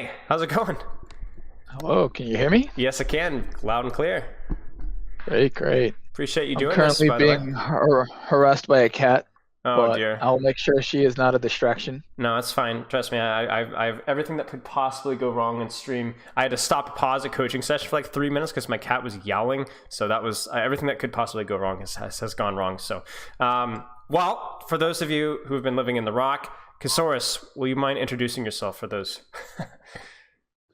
Hey, how's it going? Hello, can you hear me? Yes, I can. Loud and clear. Great, great. Appreciate you I'm doing this, currently by the way. being harassed by a cat, Oh but dear. I'll make sure she is not a distraction. No, it's fine. Trust me, I've everything that could possibly go wrong in stream. I had to stop pause a coaching session for like 3 minutes because my cat was yowling. So that was everything that could possibly go wrong has gone wrong. So, well, for those of you who have been living in the Rock, Casores, will you mind introducing yourself for those?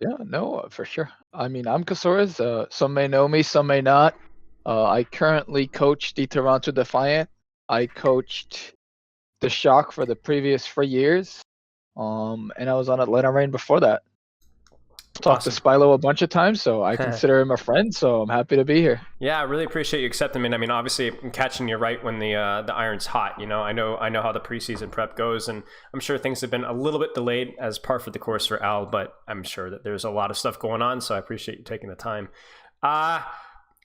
Yeah, no, for sure. I mean, I'm Casores. Some may know me, some may not. I currently coach the Toronto Defiant. I coached the Shock for the previous 3 years. And I was on Atlanta Reign before that. Talked to Awesome. Spilo a bunch of times, so I consider him a friend. So I'm happy to be here. Yeah, I really appreciate you accepting me. I mean, obviously, I'm catching you right when the iron's hot. You know, I know how the preseason prep goes, and I'm sure things have been a little bit delayed as par for the course for Al. But I'm sure that there's a lot of stuff going on, so I appreciate you taking the time. I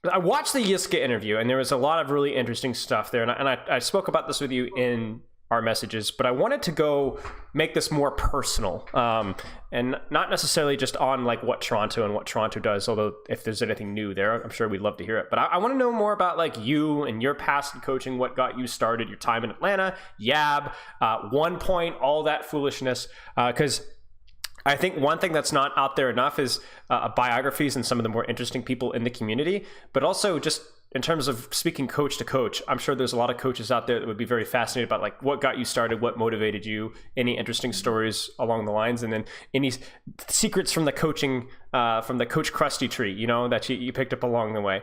watched the Yiska interview, and there was a lot of really interesting stuff there, and I spoke about this with you in our messages, but I wanted to go make this more personal, and not necessarily just on like what Toronto does, although if there's anything new there, I'm sure we'd love to hear it. But I want to know more about like you and your past in coaching, what got you started, your time in Atlanta, Yab, 1 Point, all that foolishness, because I think one thing that's not out there enough is biographies and some of the more interesting people in the community, but also just in terms of speaking coach to coach, I'm sure there's a lot of coaches out there that would be very fascinated about like what got you started, what motivated you, any interesting stories along the lines, and then any secrets from the coaching, from the Coach Krusty tree, you know, that you picked up along the way.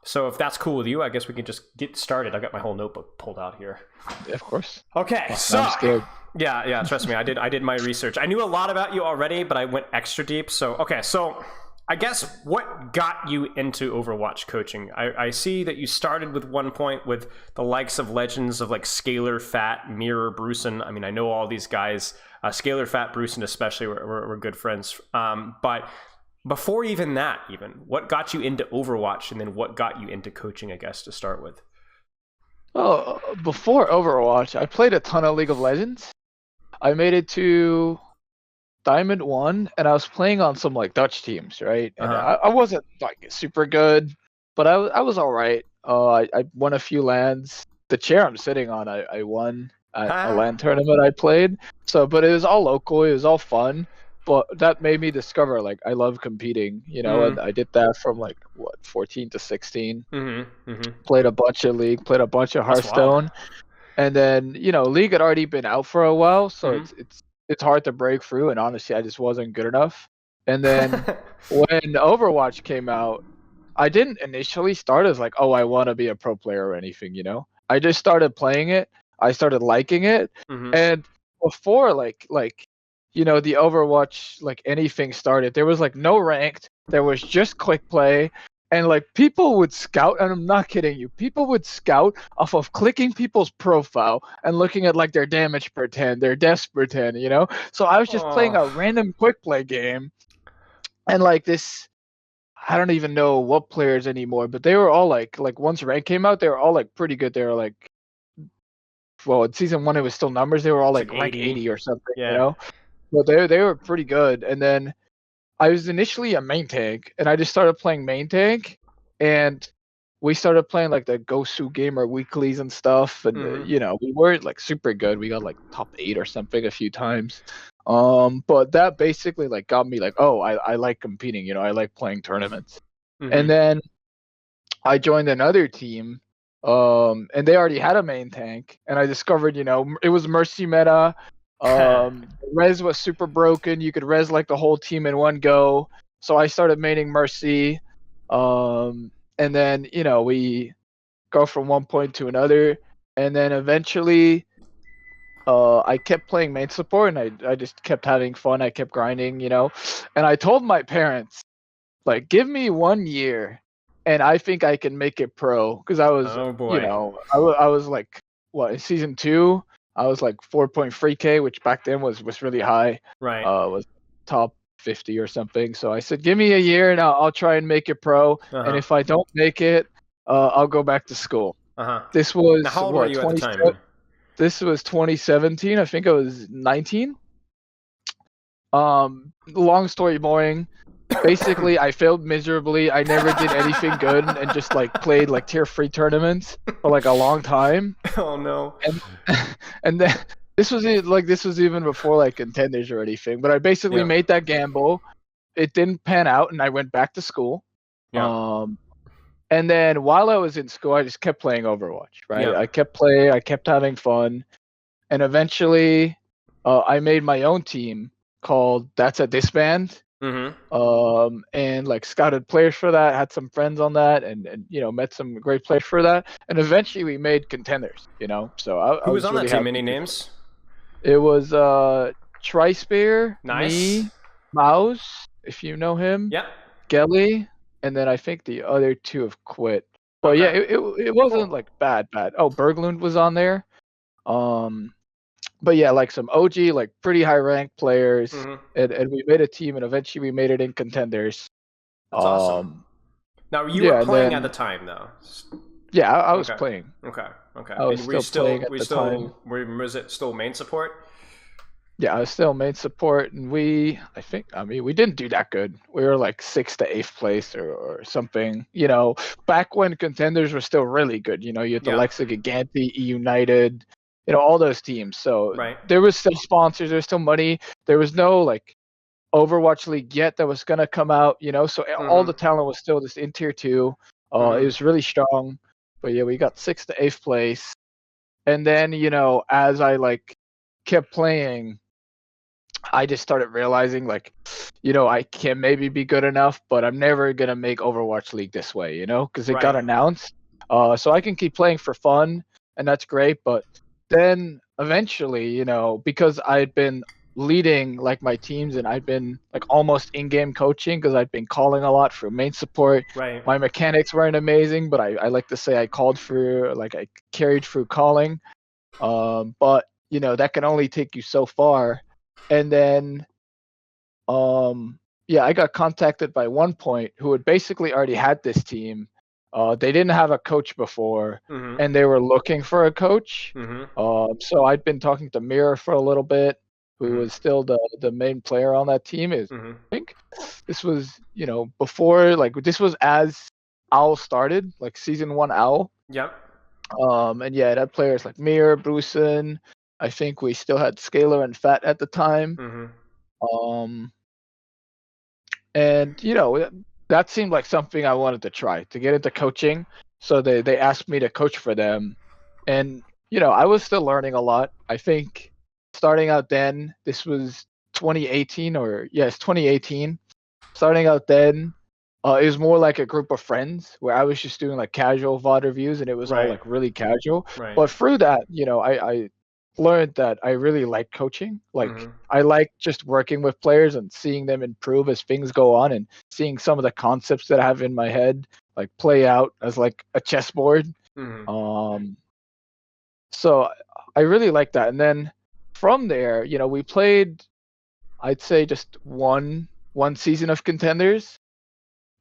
So if that's cool with you, I guess we can just get started. I got my whole notebook pulled out here. Yeah, of course. Okay, Wow, so I'm scared. yeah, trust me, I did my research. I knew a lot about you already, but I went extra deep. So okay, so I guess what got you into Overwatch coaching? I see that you started with 1 Point with the likes of legends of like Scalar, Fat, Mirror, Brucin. I mean, I know all these guys. Scalar, Fat, Brucin especially were good friends. But before even that, what got you into Overwatch, and then what got you into coaching, I guess, to start with? Oh, before Overwatch, I played a ton of League of Legends. I made it to Diamond 1, and I was playing on some like Dutch teams, right? And I wasn't like super good, but I was all right. I won a few lands. The chair I'm sitting on, I won at a LAN tournament I played. So, but it was all local. It was all fun. But that made me discover like I love competing, you know. And I did that from like what 14 to 16. Played a bunch of League, played a bunch of That's wild. Hearthstone. And then, you know, League had already been out for a while, so it's hard to break through, and honestly, I just wasn't good enough. And then when Overwatch came out, I didn't initially start as like, oh, I want to be a pro player or anything, you know. I just started playing it. I started liking it, and before like you know, the Overwatch like anything started, there was like no ranked. There was just click play. And like people would scout, and I'm not kidding you, people would scout off of clicking people's profile and looking at like their damage per 10, their deaths per 10, you know? So I was just playing a random quick play game, and like this, I don't even know what players anymore, but they were all like once rank came out, they were all like pretty good. They were like, well, in season 1 it was still numbers. They were all like rank 80 or something, you know? But they were pretty good. And then I was initially a main tank, and I just started playing main tank, and we started playing like the Gosu Gamer weeklies and stuff, and you know, we weren't like super good. We got like top 8 or something a few times. But that basically like got me like, oh, I like competing, you know, I like playing tournaments. And then I joined another team, and they already had a main tank, and I discovered, you know, it was Mercy meta. Res was super broken. You could res like the whole team in one go. So I started maining Mercy. And then, you know, we go from 1 point to another. And then eventually I kept playing main support, and I just kept having fun. I kept grinding, you know. And I told my parents, like, give me 1 year and I think I can make it pro. Because I was, you know, I was like, what, in season 2? I was like 4.3K, which back then was really high. Right. Was top 50 or something. So I said, give me a year and I'll try and make it pro. And if I don't make it, I'll go back to school. This was now, how old were you at the time? This was 2017. I think I was 19. Long story boring. Basically, I failed miserably. I never did anything good and just like played like tier 3 tournaments for like a long time. Oh no. And and then this was even before like contenders or anything. But I basically Yeah. made that gamble. It didn't pan out, and I went back to school. Yeah. And then while I was in school, I just kept playing Overwatch. Right, Yeah. I kept playing. I kept having fun, and eventually, I made my own team called That's a Disband. Mm-hmm. And like scouted players for that, had some friends on that, and met some great players for that, and eventually we made contenders. So I Who was was on that really team? happy Any to do that. names? It was Trispear, Nice. me, Mouse, if you know him, Yeah. Gelly, and then I think the other two have quit. But yeah, Okay. it wasn't Cool. like bad. Oh, Berglund was on there. Um, but yeah, like some OG, like pretty high ranked players, Mm-hmm. and we made a team, and eventually we made it in contenders. That's awesome. Um, Now you were yeah, and playing at the then time though. yeah, I was Okay. playing. Okay. Okay. I was And still playing at the time. was it still main support? Yeah, I was still main support, and we didn't do that good. We were like 6th to 8th place or something. Back when contenders were still really good. You had the Yeah. likes of Gigante, E United, all those teams. So Right. there was still sponsors, there was still money. There was no like Overwatch League yet that was gonna come out. So all Mm-hmm. the talent was still just in tier 2. It Mm-hmm. was really strong. But yeah, we got 6th to 8th place. And then, as I like kept playing, I just started realizing like, I can maybe be good enough, but I'm never gonna make Overwatch League this way, because it got Right. announced. So I can keep playing for fun, and that's great. But then eventually, because I'd been leading like my teams, and I'd been like almost in-game coaching because I'd been calling a lot for main support. Right. My mechanics weren't amazing, but I like to say I called through, like I carried through calling. But that can only take you so far. And then yeah, I got contacted by One Point, who had basically already had this team. They didn't have a coach before, Mm-hmm. and they were looking for a coach. Mm-hmm. So I'd been talking to Mira for a little bit, who Mm-hmm. was still the main player on that team. Mm-hmm. I think this was before, like this was as Owl started, like season 1 Owl. Yep. And yeah, it had players like Mir, Brusen. I think we still had Scalar and Fat at the time. Mm-hmm. Um, and that seemed like something I wanted to try to get into coaching. So they asked me to coach for them, and I was still learning a lot. I think starting out then, this was 2018, or yes, 2018. Starting out then, it was more like a group of friends where I was just doing like casual VOD reviews, and it was all Right. like really casual. Right. But through that, I learned that I really like coaching. Like Mm-hmm. I like just working with players and seeing them improve as things go on, and seeing some of the concepts that I have in my head like play out as like a chessboard. Mm-hmm. Um, so I really like that. And then from there, we played, I'd say, just one season of contenders.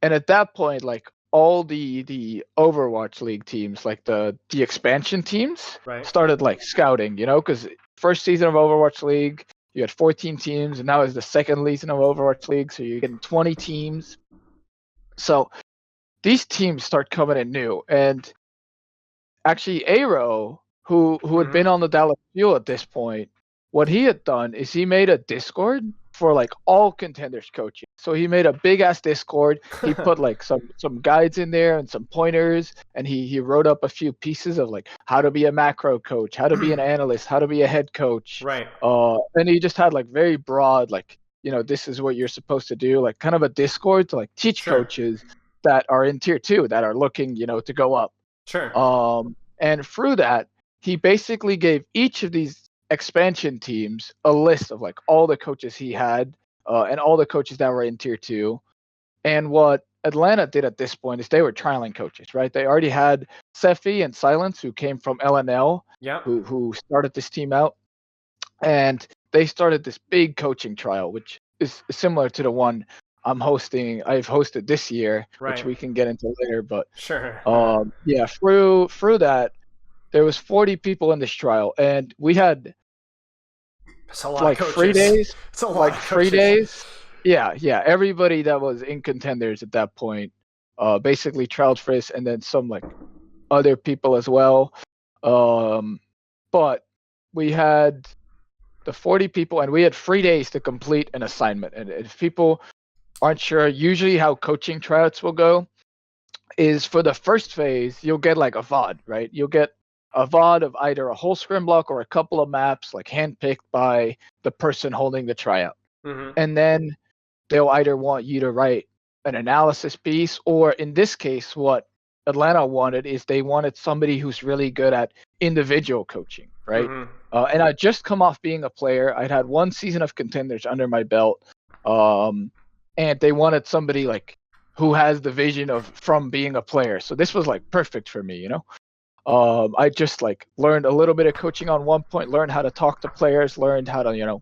And at that point, like all the Overwatch League teams, like the expansion teams, Right. started like scouting, because first season of Overwatch League, you had 14 teams, and now it's the second season of Overwatch League, so you're getting 20 teams. So these teams start coming in new, and actually Aero, who had Mm-hmm. been on the Dallas Fuel at this point, what he had done is he made a Discord for like all contenders coaching. So he made a big ass Discord. He put like some guides in there and some pointers, and he wrote up a few pieces of like how to be a macro coach, how to be an analyst, how to be a head coach. Right. And he just had like very broad, like this is what you're supposed to do, like kind of a Discord to like teach Sure. coaches that are in tier 2 that are looking to go up. Sure. And through that, he basically gave each of these expansion teams a list of like all the coaches he had, and all the coaches that were in tier 2. And what Atlanta did at this point is they were trialing coaches, right? They already had Sephi and Silence, who came from LNL, Yep. who started this team out, and they started this big coaching trial, which is similar to the one I've hosted this year, which Right. we can get into later. But Sure. yeah, through that, there was 40 people in this trial, and we had It's a lot like of coaches. 3 days. It's a lot Like of 3 days. Yeah. Everybody that was in contenders at that point, basically trialed for this, and then some like other people as well. But we had the 40 people, and we had 3 days to complete an assignment. And if people aren't sure, usually how coaching tryouts will go is for the first phase, you'll get like a VOD, right? You'll get a VOD of either a whole scrim block or a couple of maps, like handpicked by the person holding the tryout. Mm-hmm. And then they'll either want you to write an analysis piece, or in this case, what Atlanta wanted is they wanted somebody who's really good at individual coaching, right? Mm-hmm. And I just come off being a player. I'd had 1 season of contenders under my belt, and they wanted somebody like who has the vision of from being a player. So this was like perfect for me, you know. I just like learned a little bit of coaching on one point, learned how to talk to players, learned how to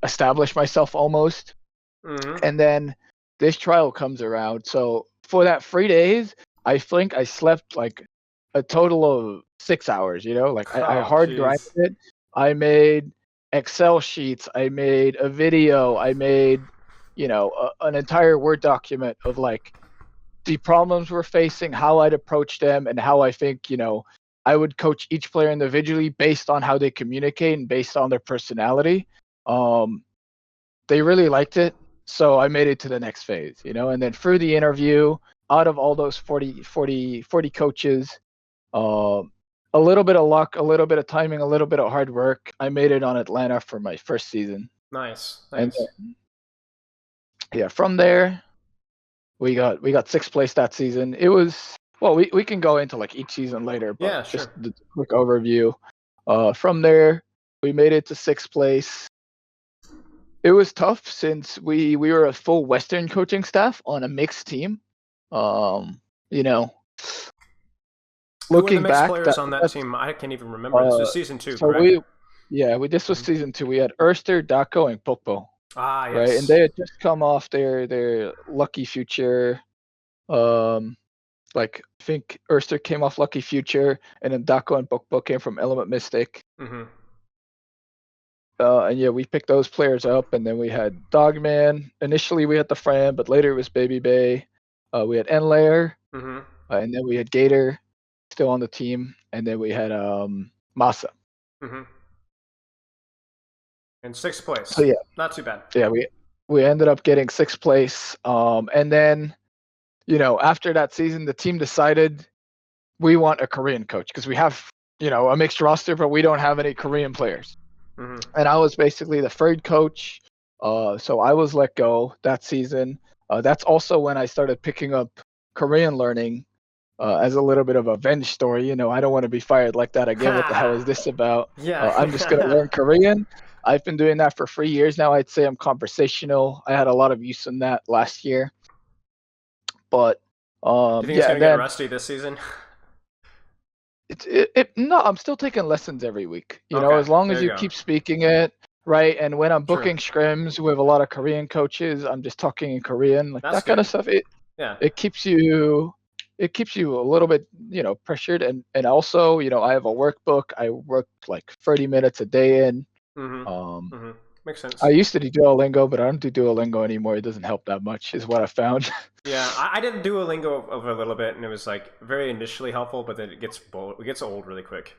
establish myself almost. Mm-hmm. And then this trial comes around. So for that 3 days, I think I slept like a total of 6 hours, like I hard grinded it. I made Excel sheets. I made a video. I made, an entire Word document of like the problems we're facing, how I'd approach them, and how I think, I would coach each player individually based on how they communicate and based on their personality. They really liked it. So I made it to the next phase, and then through the interview, out of all those 40 coaches, a little bit of luck, a little bit of timing, a little bit of hard work, I made it on Atlanta for my first season. Nice. And then, yeah, from there, we got 6th place that season. It was, well, we can go into like each season later, but yeah, just sure. the quick overview. From there, we made it to 6th place. It was tough since we were a full Western coaching staff on a mixed team. Looking back, players on that team, I can't even remember. This was season 2, so correct? This was season 2. We had Erster, Daco, and Pokpo. Ah, yes. Right, and they had just come off their Lucky Future. Like I think Erster came off Lucky Future, and then Daco and Pokpo came from Element Mystic. Mm-hmm. And yeah, we picked those players up, and then we had Dogman. Initially, we had the Fran, but later it was Baby Bay. We had Enlayer, Mm-hmm. And then we had Gator, still on the team, and then we had Masa. Mm-hmm. In 6th place. So yeah, not too bad. Yeah, we ended up getting 6th place, and then after that season, the team decided we want a Korean coach because we have a mixed roster, but we don't have any Korean players. Mm-hmm. And I was basically the third coach, so I was let go that season. That's also when I started picking up Korean learning as a little bit of a venge story. I don't want to be fired like that again. What the hell is this about? Yeah. I'm just going to learn Korean. I've been doing that for 3 years now. I'd say I'm conversational. I had a lot of use in that last year. But do you think it's going to get rusty this season? No, I'm still taking lessons every week. As long as you keep speaking it, right? And when I'm booking scrims with a lot of Korean coaches, I'm just talking in Korean, like that kind of stuff. It keeps you a little bit, pressured, and also, I have a workbook. I work like 30 minutes a day in. Mm-hmm. Makes sense. I used to do Duolingo, but I don't do Duolingo anymore. It doesn't help that much, is what I found. Yeah, I did Duolingo over a little bit, and it was like very initially helpful, but then it gets old really quick.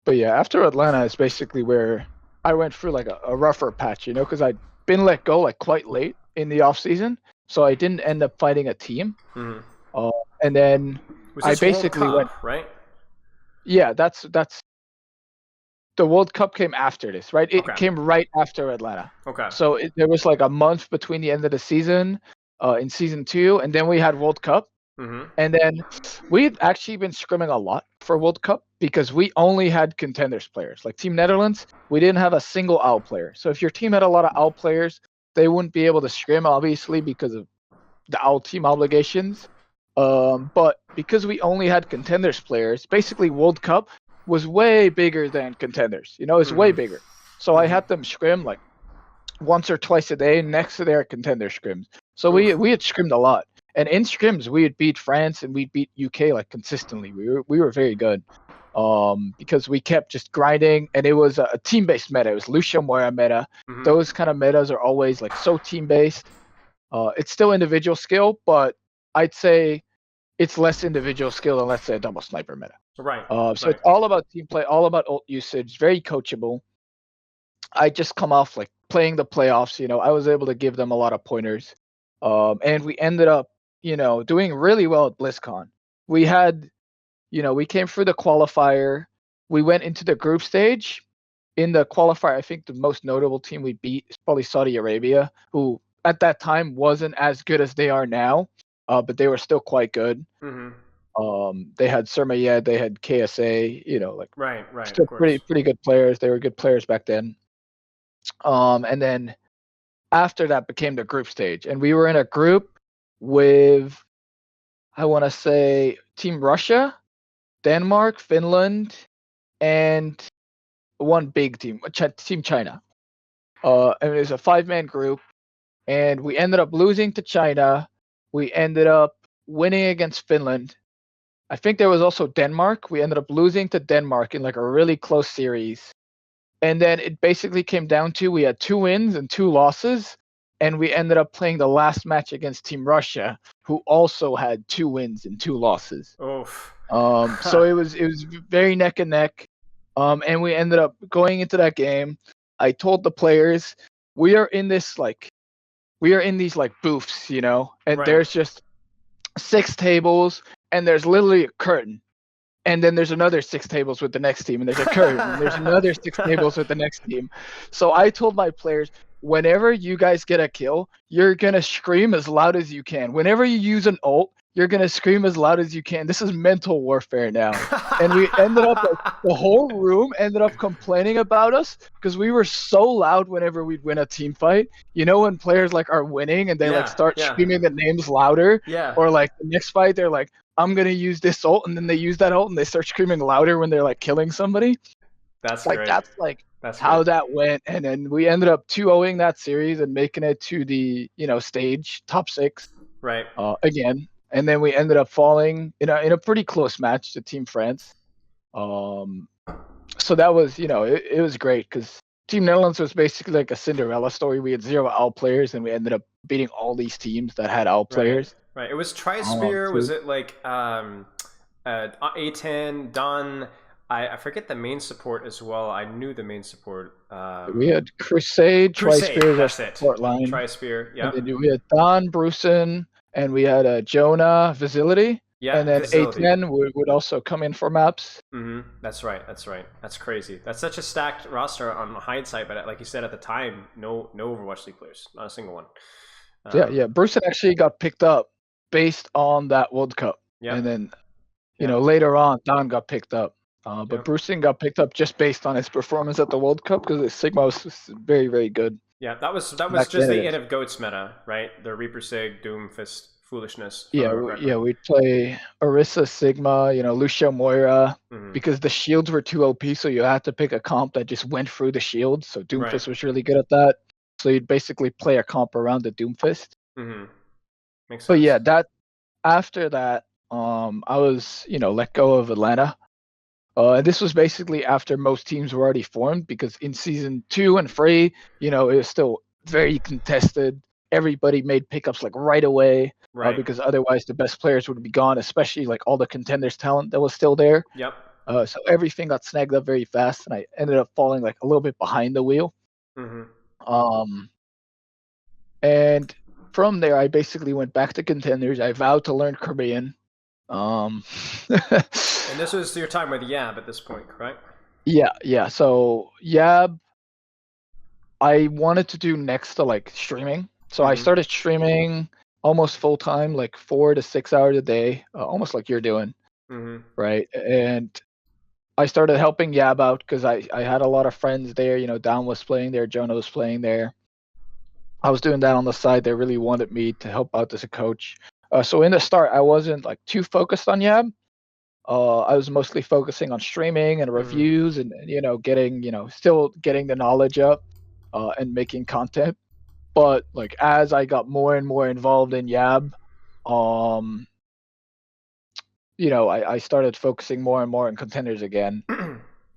But yeah, after Atlanta is basically where I went through like a rougher patch, because I'd been let go like quite late in the off season, so I didn't end up fighting a team. Mm-hmm. And then I basically went right. Yeah, that's the World Cup came after this, right? It came right after Atlanta. Okay. So there was like a month between the end of the season in season 2, and then we had World Cup. Mm-hmm. And then we'd actually been scrimming a lot for World Cup because we only had contenders players. Like Team Netherlands, we didn't have a single OWL player. So if your team had a lot of OWL players, they wouldn't be able to scrim, obviously, because of the OWL team obligations. But because we only had contenders players, basically World Cup was way bigger than contenders. It's way bigger. So I had them scrim like once or twice a day next to their contender scrims. So we had scrimmed a lot. And in scrims, we would beat France and we'd beat UK like consistently. We were very good. because we kept just grinding, and it was a team-based meta. It was Lucio Moira meta. Mm-hmm. Those kind of metas are always like so team-based. It's still individual skill, but I'd say it's less individual skill than, let's say, a double sniper meta. Right. So it's all about team play, all about ult usage, very coachable. I just come off like playing the playoffs. I was able to give them a lot of pointers, and we ended up, doing really well at BlizzCon. We had, we came through the qualifier. We went into the group stage. In the qualifier, I think the most notable team we beat is probably Saudi Arabia, who at that time wasn't as good as they are now, but they were still quite good. They had Surmayed, they had KSA, right, still pretty good players. They were good players back then. And then after that became the group stage, and we were in a group with, I want to say, Team Russia, Denmark, Finland, and one big team, Team China. And it was a 5-man group, and we ended up losing to China. We ended up winning against Finland. I think there was also Denmark. We ended up losing to Denmark in like a really close series. And then it basically came down to, we had 2 wins and 2 losses, and we ended up playing the last match against Team Russia, who also had 2 wins and 2 losses. Oof. So it was very neck and neck. And we ended up going into that game. I told the players, we are in these booths, and Right. there's just 6 tables, and there's literally a curtain. And then there's another 6 tables with the next team, and there's a curtain, and there's another 6 tables with the next team. So I told my players, whenever you guys get a kill, you're going to scream as loud as you can. Whenever you use an ult, you're going to scream as loud as you can. This is mental warfare now. And we ended up, the whole room ended up complaining about us because we were so loud whenever we'd win a team fight. When players are winning and they start screaming the names louder, or the next fight, they're like, I'm going to use this ult, and then they use that ult and they start screaming louder when they're killing somebody. That's great. That's how that went. And then we ended up 2-0ing that series and making it to the, stage, top 6. Right. Again. And then we ended up falling in a pretty close match to Team France. So that was, it was great because Team Netherlands was basically like a Cinderella story. We had 0 OWL players, and we ended up beating all these teams that had OWL players. Right. It was Trisphere. Was it A10, Don? I forget the main support as well. I knew the main support. We had Crusade. Trisphere was our support line. Trisphere, yeah. And then we had Don, Brusen, and we had Jonah, Facility. Yeah, and then Facility. A10 would also come in for maps. Mm-hmm. That's right. That's crazy. That's such a stacked roster on hindsight, but like you said at the time, no Overwatch League players, not a single one. Yeah. Brusen actually got picked up based on that World Cup. Yeah. And then, later on, Don got picked up. But Brusen got picked up just based on his performance at the World Cup because his Sigma was very, very good. Yeah, that was just the end of Goats meta, right? The Reaper Sig, Doomfist foolishness. Yeah, we'd play Orisa, Sigma, Lucio Moira, because the shields were too OP, so you had to pick a comp that just went through the shield. So Doomfist was really good at that. So you'd basically play a comp around the Doomfist. Mm-hmm. Makes sense. But yeah, after that, I was, let go of Atlanta. And this was basically after most teams were already formed, because in season 2 and 3, it was still very contested. Everybody made pickups right away, because otherwise the best players would be gone, especially all the contenders talent that was still there. Yep. So everything got snagged up very fast, and I ended up falling a little bit behind the wheel. Mm-hmm. And from there, I basically went back to contenders. I vowed to learn Korean. And this was your time with Yab at this point, correct? Yeah. So Yab, I wanted to do next to streaming. So I started streaming almost full time, 4 to 6 hours a day, almost like you're doing, right? And I started helping Yab out because I had a lot of friends there. Don was playing there, Jonah was playing there. I was doing that on the side. They really wanted me to help out as a coach. So in the start, I wasn't too focused on Yab. I was mostly focusing on streaming and reviews and getting still getting the knowledge up and making content. But as I got more and more involved in Yab, I started focusing more and more on contenders again.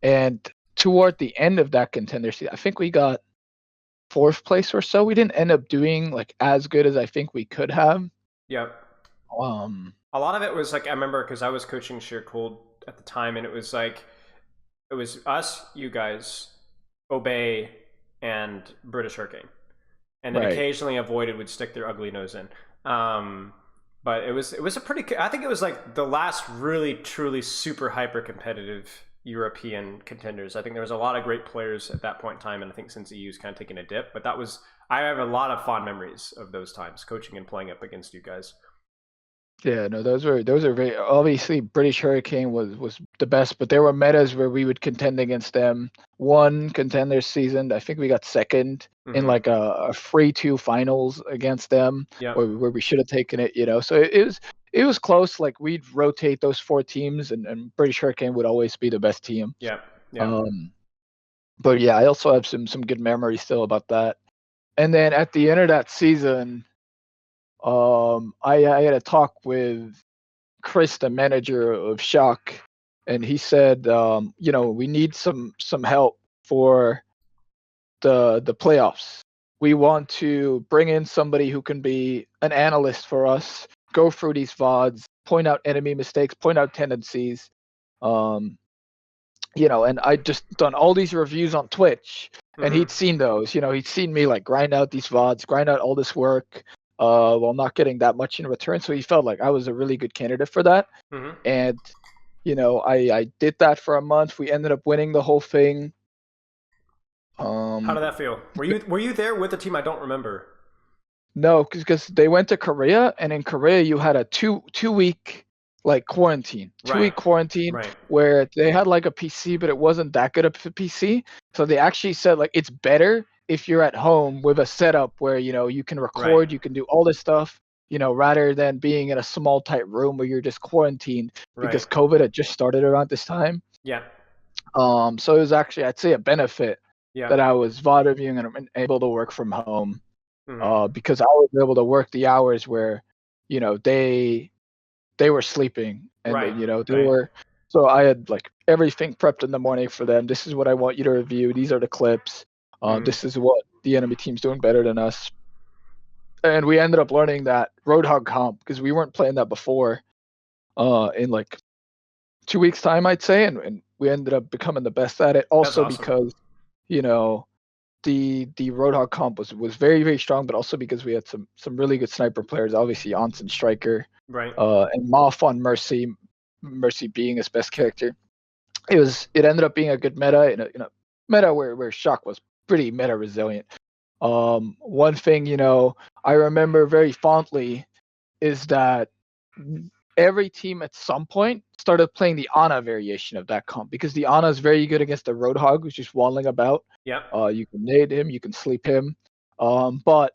And toward the end of that contender season, I think we got fourth place or so. We didn't end up doing like as good as I think we could have. Yep. Um, A lot of it was like I remember because I was coaching Sheer Cold at the time, and it was like it was us, you guys, Obey, and British Hurricane, and then right. occasionally Avoided would stick their ugly nose in. But it was a pretty. I think it was like the last really truly super hyper competitive European contenders. I think there was a lot of great players at that point in time, and I think since EU's kind of taken a dip, but that was I have a lot of fond memories of those times coaching and playing up against you guys. Yeah, no, those are very obviously British Hurricane was the best, but there were metas where we would contend against them. One contender season, I think we got second in Mm-hmm. like a 3-2 finals against them, Yep. where we should have taken it. So it was close. Like we'd rotate those four teams, and British Hurricane would always be the best team. Yep. Yep. Um, but yeah, I also have some good memories still about that. And then at the end of that season, I had a talk with Chris, the manager of Shock, and he said, we need some help for the playoffs. We want to bring in somebody who can be an analyst for us, go through these VODs, point out enemy mistakes, point out tendencies. Um, and I just done all these reviews on Twitch, and Mm-hmm. he'd seen those. He'd seen me like grind out these VODs, grind out all this work, while not getting that much in return. So he felt like I was a really good candidate for that. Mm-hmm. And I did that for a month. We ended up winning the whole thing. How Um, did that feel? Were you there with the team? I don't remember. no, because they went to Korea, and in Korea you had a two week like quarantine, two Right. week quarantine Right. where they had like a PC, but it wasn't that good of a PC. So they actually said like it's better if you're at home with a setup where you can Right. record, you can do all this stuff. Rather than being in a small tight room where you're just quarantined because Right. COVID had just started around this time. Yeah. So it was actually, I'd say, a benefit Yeah. that I was VOD reviewing and able to work from home, Mm-hmm. because I was able to work the hours where, they were sleeping, and Right. then, they Right. were. So I had like everything prepped in the morning for them. This is what I want you to review. These are the clips. Mm-hmm. This is what the enemy team's doing better than us. And we ended up learning that Roadhog comp because we weren't playing that before. In like 2 weeks time, I'd say, and we ended up becoming the best at it. That's Also awesome. because you know the Roadhog comp was very very strong, but also because we had some really good sniper players. Obviously, Onsen Striker, Right. and Moff on Mercy, Mercy being his best character. It ended up being a good meta in a meta where Shock was pretty meta resilient. One thing I remember very fondly is that every team at some point started playing the Ana variation of that comp because the Ana is very good against the Roadhog who's just waddling about. Yep. You can nade him, you can sleep him. But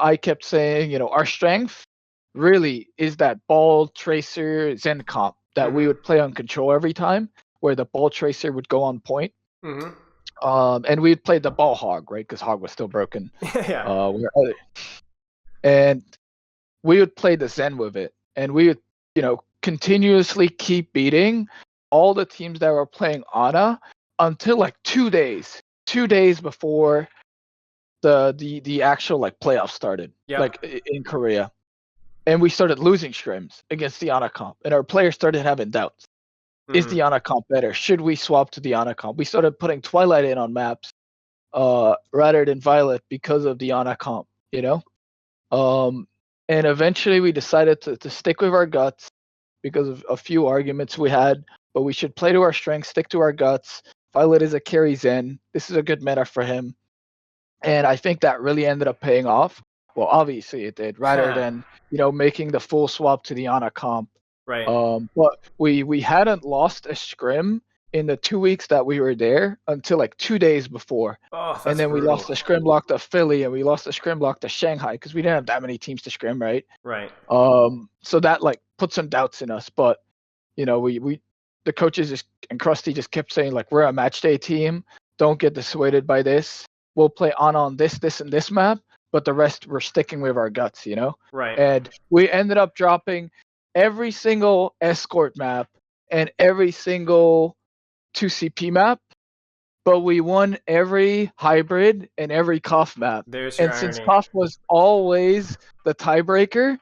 I kept saying, our strength really is that ball tracer Zen comp that we Mm-hmm. would play on control every time, where the ball tracer would go on point. Mm-hmm. And we'd play the ball hog, right? Because hog was still broken. Yeah. And we would play the Zen with it, and we would, continuously keep beating all the teams that were playing Ana until like 2 days before the actual like playoffs started, Yep. like in Korea, and we started losing scrims against the Ana comp, and our players started having doubts. Is Mm-hmm. the Ana comp better? Should we swap to the Ana comp? We started putting Twilight in on maps, rather than Violet because of the Ana comp, Um, and eventually we decided to stick with our guts because of a few arguments we had, but we should play to our strengths, stick to our guts. Violet is a carry Zen. This is a good meta for him. And I think that really ended up paying off. Well, obviously it did, rather than, making the full swap to the Ana comp. Right. But we hadn't lost a scrim in the 2 weeks that we were there until like 2 days before. Oh, And that's then we lost brutal. the scrim block to Philly, and we lost the scrim block to Shanghai because we didn't have that many teams to scrim, right? Right. So that like put some doubts in us. But we the coaches and Krusty just kept saying like we're a match day team. Don't get dissuaded by this. We'll play on this, and this map, but the rest we're sticking with our guts, Right. And we ended up dropping every single escort map and every single 2CP map, but we won every hybrid and every Koff map. There's your And since irony. Koff was always the tiebreaker,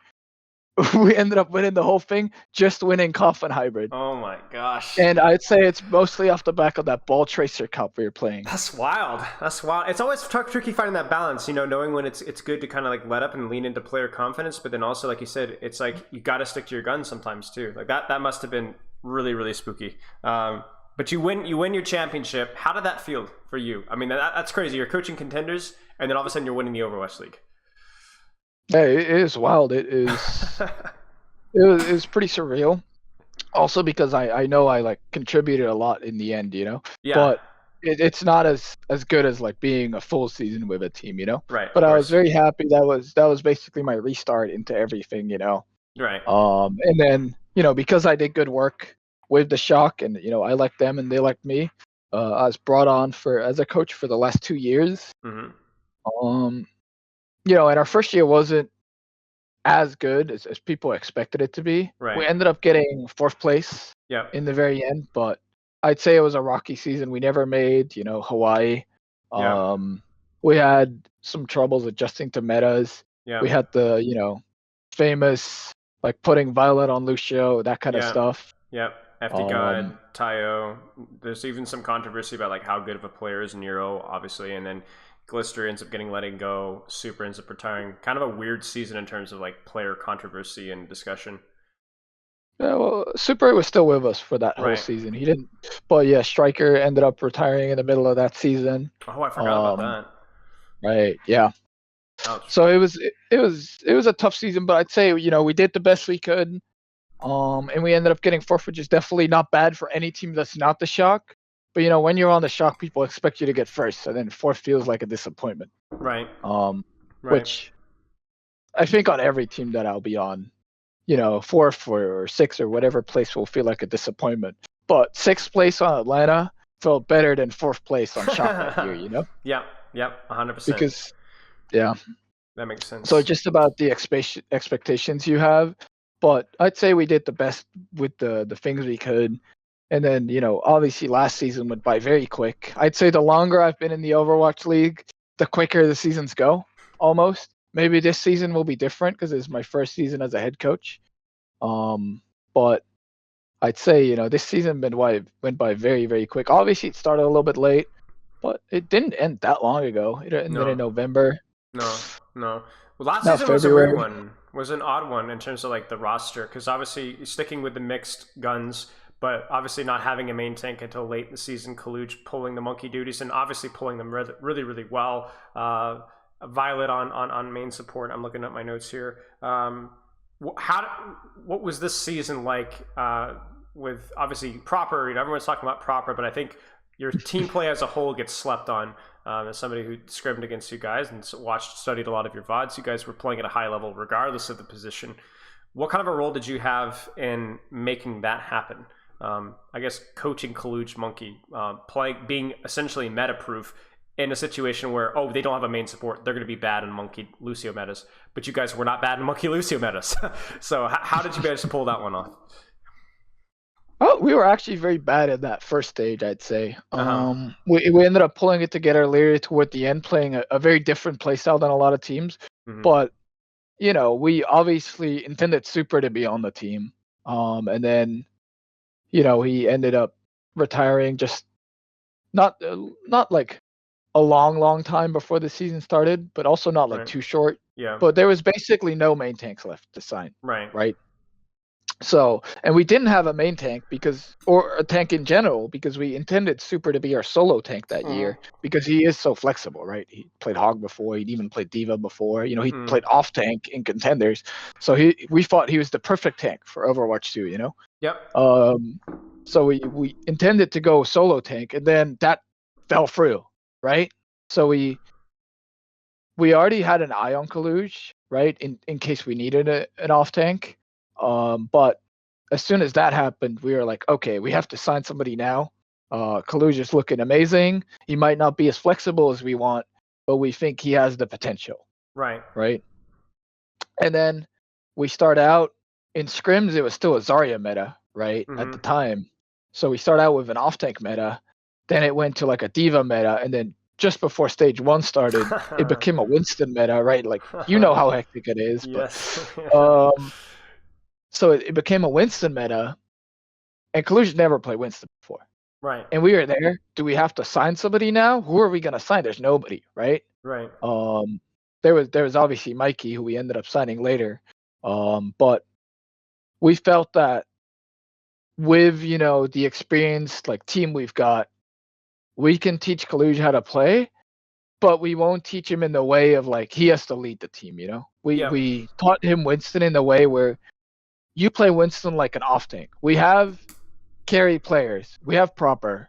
we ended up winning the whole thing, just winning Koff and hybrid. Oh my gosh. And I'd say it's mostly off the back of that ball tracer cup we were playing. That's wild. That's wild. It's always tricky finding that balance, knowing when it's good to kind of like let up and lean into player confidence, but then also, like you said, it's like you got to stick to your guns sometimes too. Like that must have been really, really spooky. But you win your championship. How did that feel for you? I mean, that's crazy. You're coaching contenders, and then all of a sudden you're winning the Overwatch League. Yeah, it is wild. It was pretty surreal. Also because I know I like contributed a lot in the end, Yeah. But it's not as good as like being a full season with a team, Right. But I was very happy. That was basically my restart into everything, Right. And then because I did good work with the Shock, and I liked them and they liked me. I was brought on as a coach for the last 2 years. Mm-hmm. And our first year wasn't as good as people expected it to be. Right. We ended up getting 4th place in the very end, but I'd say it was a rocky season. We never made, Hawaii. Yep. We had some troubles adjusting to metas. Yep. We had the, famous like putting Violet on Lucio, that kind of stuff. Yep. FD God, Tayo. There's even some controversy about like how good of a player is Nero, obviously, and then Glister ends up letting go. Super ends up retiring. Kind of a weird season in terms of like player controversy and discussion. Yeah, well, Super was still with us for that whole season. He didn't, but yeah, Striker ended up retiring in the middle of that season. Oh, I forgot about that. Right, yeah. Ouch. So it was a tough season, but I'd say we did the best we could. And we ended up getting 4th, which is definitely not bad for any team that's not the Shock. But when you're on the Shock, people expect you to get 1st, and then 4th feels like a disappointment. Right. Which I think on every team that I'll be on, 4th or 6th or whatever place will feel like a disappointment. But 6th place on Atlanta felt better than 4th place on Shock that year, Yep, 100%. Because, yeah. That makes sense. So just about the expectations you have. But I'd say we did the best with the things we could. And then, obviously last season went by very quick. I'd say the longer I've been in the Overwatch League, the quicker the seasons go, almost. Maybe this season will be different because it's my first season as a head coach. But I'd say, this season went by very, very quick. Obviously, it started a little bit late, but it didn't end that long ago. It ended in November. No. Well, last season was a weird one. Was an odd one in terms of like the roster, because obviously sticking with the mixed guns, but obviously not having a main tank until late in the season. Kaluj pulling the monkey duties and obviously pulling them really, really well. Violet on main support. I'm looking at my notes here. What was this season like with obviously Proper? Everyone's talking about Proper, but I think your team play as a whole gets slept on. As somebody who scrimmed against you guys and studied a lot of your VODs, you guys were playing at a high level regardless of the position. What kind of a role did you have in making that happen? I guess coaching Kaluj Monkey, being essentially meta-proof in a situation where, they don't have a main support, they're going to be bad in Monkey Lucio metas, but you guys were not bad in Monkey Lucio metas. So how did you manage to pull that one off? Oh, we were actually very bad at that first stage, I'd say. We ended up pulling it together later toward the end, playing a very different playstyle than a lot of teams. Mm-hmm. But, we obviously intended Super to be on the team. And then, he ended up retiring just not like a long time before the season started, but also not like too short. Yeah. But there was basically no main tanks left to sign. Right. So, and we didn't have a main tank or a tank in general, because we intended Super to be our solo tank that year, because he is so flexible, right? He played Hog before, he'd even played D.Va before, he played off tank in contenders. So we thought he was the perfect tank for Overwatch 2, Yep. So we intended to go solo tank, and then that fell through, right? So we already had an eye on Kaluj, right? In case we needed an off tank. But as soon as that happened, we were like, okay, we have to sign somebody now. Kaluj is looking amazing. He might not be as flexible as we want, but we think he has the potential. Right. And then we start out, in scrims, it was still a Zarya meta, right, at the time. So we started out with an off-tank meta, then it went to like a Diva meta, and then just before stage 1 started, it became a Winston meta, right? Like, you know how hectic it is, Yes. but so it became a Winston meta, and Collusion never played Winston before. Right. And we were there. Do we have to sign somebody now? Who are we gonna sign? There's nobody, right? Right. There was obviously Mikey, who we ended up signing later. But we felt that with the experienced like team we've got, we can teach Collusion how to play, but we won't teach him in the way of like he has to lead the team. We taught him Winston in the way where you play Winston like an off tank. We have carry players. We have Proper.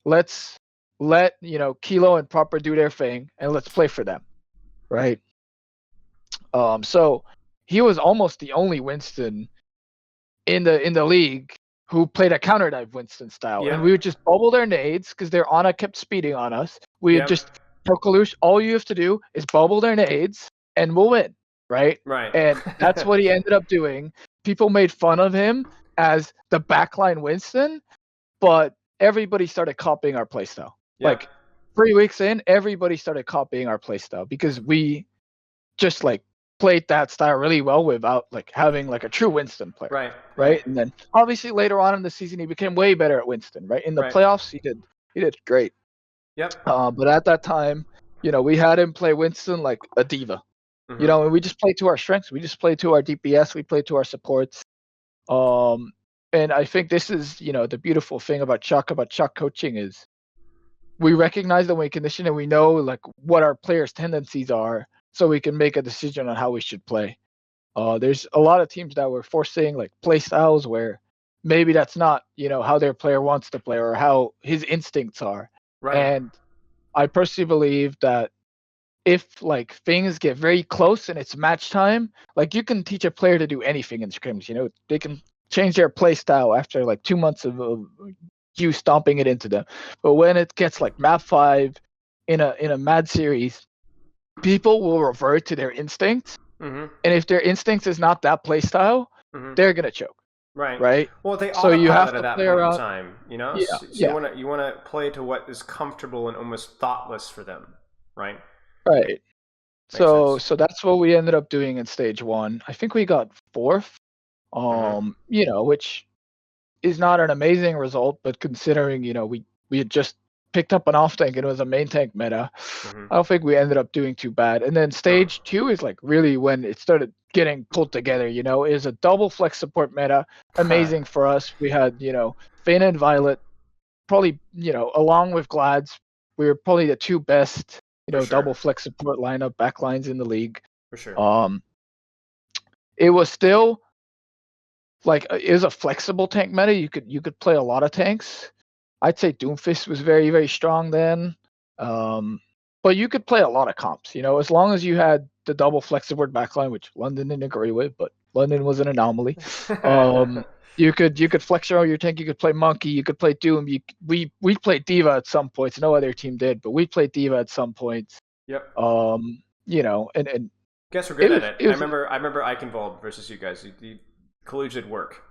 Let's let Kilo and Proper do their thing, and let's play for them, right? So he was almost the only Winston in the league who played a counter dive Winston style, and we would just bubble their nades because their Ana kept speeding on us. We would just for Kalush, all you have to do is bubble their nades, and we'll win, right? Right. And that's what he ended up doing. People made fun of him as the backline Winston, but everybody started copying our playstyle. Like 3 weeks in, everybody started copying our playstyle because we just like played that style really well without like having like a true Winston player. Right. And then obviously later on in the season he became way better at Winston, right? In the playoffs he did great. But at that time, we had him play Winston like a diva. And we just played to our strengths. We just played to our DPS, we played to our supports. And I think this is, the beautiful thing about Chuck coaching is we recognize the win condition and we know like what our players' tendencies are, so we can make a decision on how we should play. There's a lot of teams that were forcing like play styles where maybe that's not, how their player wants to play or how his instincts are. And I personally believe that if like things get very close and it's match time, like you can teach a player to do anything in scrims. They can change their play style after like 2 months of you stomping it into them. But when it gets like map 5 in a mad series, people will revert to their instincts, and if their instincts is not that play style, they're gonna choke. Right. Well, they so you have at to that play point around. in time, Yeah, So you wanna play to what is comfortable and almost thoughtless for them, right? Right. So that's what we ended up doing in stage 1. I think we got 4th, which is not an amazing result, but considering we had just picked up an off tank and it was a main tank meta, I don't think we ended up doing too bad. And then stage 2 is like really when it started getting pulled together. It was a double flex support meta, amazing for us. We had Finn and Violet, probably along with Glads, we were probably the 2 best double flex support lineup backlines in the league. For sure. It was still like it was a flexible tank meta. You could play a lot of tanks. I'd say Doomfist was very, very strong then. But you could play a lot of comps, as long as you had the double flex support backline, which London didn't agree with, but London was an anomaly. You could flex your tank. You could play Monkey. You could play Doom. We played Diva at some points. No other team did, but we played Diva at some points. And guess we're good at it. I remember Eichenwald versus you guys. The collegiate work.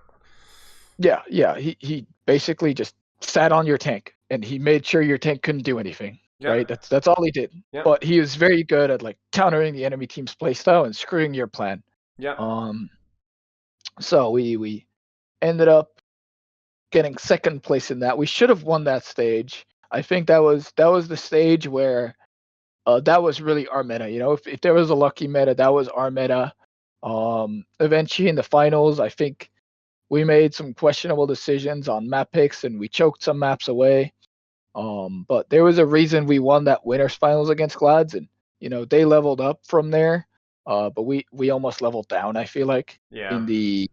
Yeah. He basically just sat on your tank and he made sure your tank couldn't do anything. Right. That's all he did. But he was very good at like countering the enemy team's playstyle and screwing your plan. So we ended up getting 2nd place in that. We should have won that stage. I think that was the stage where that was really our meta. If there was a lucky meta, that was our meta. Eventually in the finals, I think we made some questionable decisions on map picks and we choked some maps away. But there was a reason we won that winners finals against Glads, and they leveled up from there. But we almost leveled down, I feel like, in the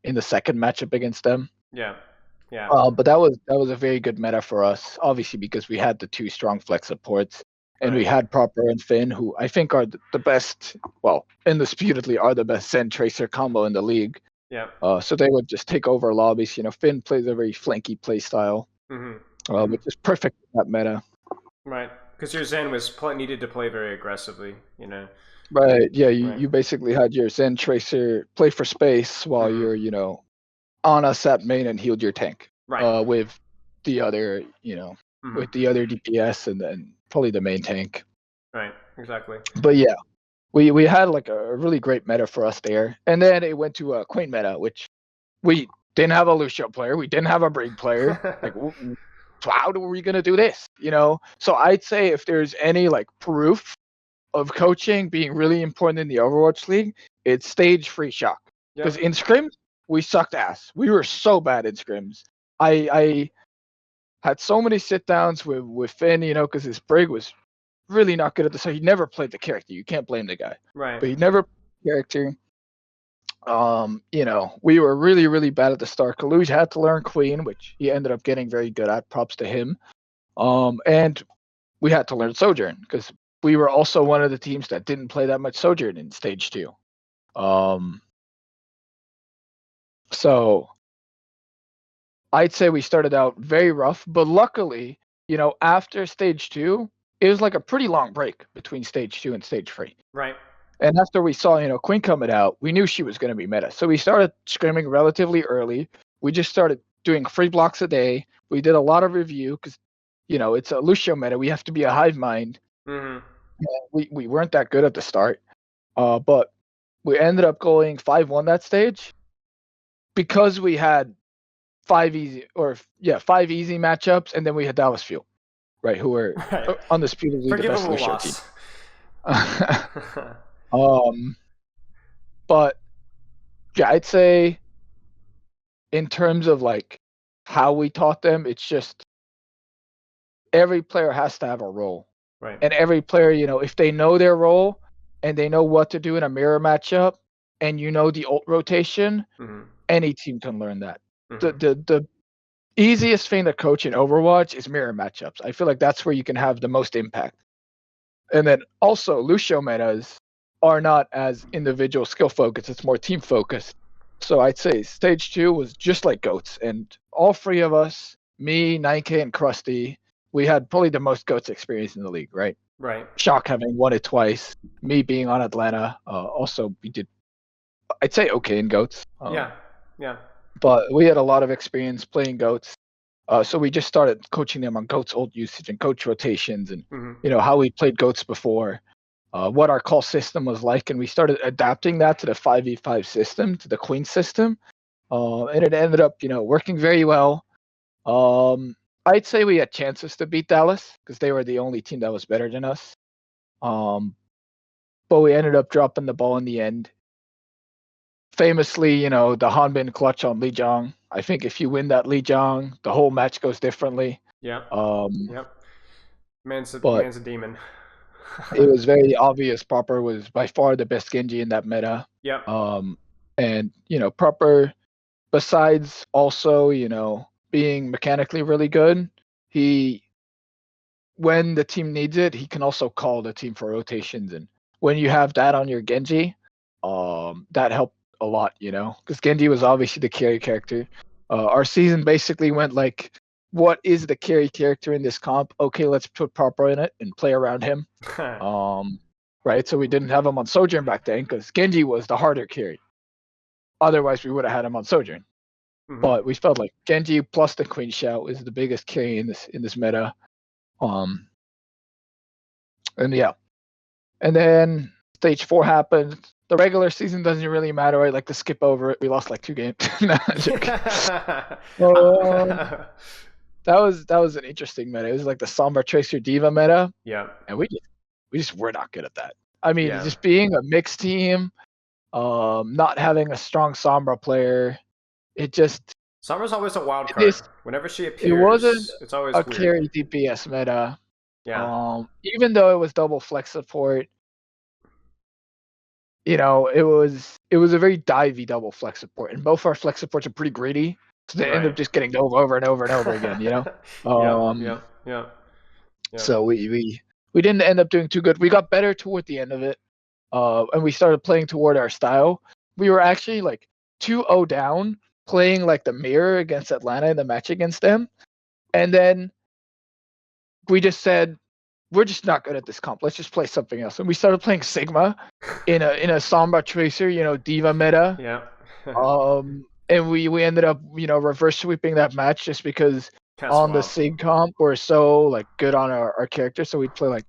2nd matchup against them. But that was a very good meta for us, obviously because we had the 2 strong flex supports, and we had Proper and Finn, who I think are the best, well, indisputably are the best Zen Tracer combo in the league. So they would just take over lobbies. Finn plays a very flanky play style, which is perfect for that meta. Right. Because your Zen was needed to play very aggressively, you know. Right. Yeah. Right. You basically had your Zen Tracer play for space while you're, on us at main and healed your tank. Right. With the other, with the other DPS and then probably the main tank. Right. Exactly. But yeah, we had like a really great meta for us there, and then it went to a Queen meta, which we didn't have a Lucio player, we didn't have a Brig player. Like, how are we gonna do this? So I'd say if there's any like proof of coaching being really important in the Overwatch League, it's stage free shock. Because in scrims, we sucked ass. We were so bad in scrims. I had so many sit downs with Finn, because his Brig was really not good at this. So he never played the character. You can't blame the guy. Right. But he never played the character. We were really, really bad at the start. Kaluj had to learn Queen, which he ended up getting very good at. Props to him. And we had to learn Sojourn because we were also one of the teams that didn't play that much Sojourn in stage 2. So I'd say we started out very rough, but luckily, after stage 2, it was like a pretty long break between stage 2 and stage 3. Right. And after we saw, Queen coming out, we knew she was going to be meta. So we started scrimming relatively early. We just started doing 3 blocks a day. We did a lot of review because, it's a Lucio meta. We have to be a hive mind. We weren't that good at the start, but we ended up going 5-1 that stage because we had 5 easy matchups, and then we had Dallas Fuel, right, who were undisputedly the best Lucio team. But yeah, I'd say in terms of like how we taught them, it's just every player has to have a role. Right. And every player, if they know their role and they know what to do in a mirror matchup and the ult rotation, any team can learn that. The easiest thing to coach in Overwatch is mirror matchups. I feel like that's where you can have the most impact. And then also Lucio metas are not as individual skill focused, it's more team focused. So I'd say stage 2 was just like GOATs, and all 3 of us, me, 9K, and Krusty, we had probably the most GOATs experience in the league, right? Right. Shock having won it twice, me being on Atlanta. Also, we did, I'd say, okay in GOATs. Yeah. But we had a lot of experience playing GOATs. So we just started coaching them on GOATs ult usage and coach rotations and, how we played GOATs before, what our call system was like. And we started adapting that to the 5v5 system, to the Queen system. And it ended up, working very well. I'd say we had chances to beat Dallas because they were the only team that was better than us. But we ended up dropping the ball in the end. Famously, the Hanbin clutch on Lijiang. I think if you win that Lijiang, the whole match goes differently. Yeah. Yep. Man's a demon. It was very obvious Proper was by far the best Genji in that meta. Yep. And, Proper, besides also, being mechanically really good, when the team needs it, he can also call the team for rotations. And when you have that on your Genji, that helped a lot, because Genji was obviously the carry character. Our season basically went like, what is the carry character in this comp? Okay, let's put Proper in it and play around him. Right, so we didn't have him on Sojourn back then because Genji was the harder carry. Otherwise, we would have had him on Sojourn. But we felt like Genji plus the Queen Shout is the biggest carry in this meta. And yeah, and then stage 4 happened. The regular season doesn't really matter. I like to skip over it. We lost like 2 games. That was an interesting meta. It was like the Sombra Tracer Diva meta. Yeah. And we just were not good at that. I mean, just being a mixed team, not having a strong Sombra player, it just. Sombra's always a wild card. Whenever she appears, it's always a weird. carry DPS meta. Yeah. Even though it was double flex support, it was a very divey double flex support, and both our flex supports are pretty greedy, so they end up just getting over and over and over again. Yeah. So we didn't end up doing too good. We got better toward the end of it, and we started playing toward our style. We were actually like 2-0 down, playing like the mirror against Atlanta in the match against them, and then we just said, we're just not good at this comp. Let's just play something else. And we started playing Sigma in a Sombra Tracer, Diva meta. Yeah. And we ended up, reverse sweeping that match just because That's on the wild. Sig comp we're so like good on our character. So we'd play like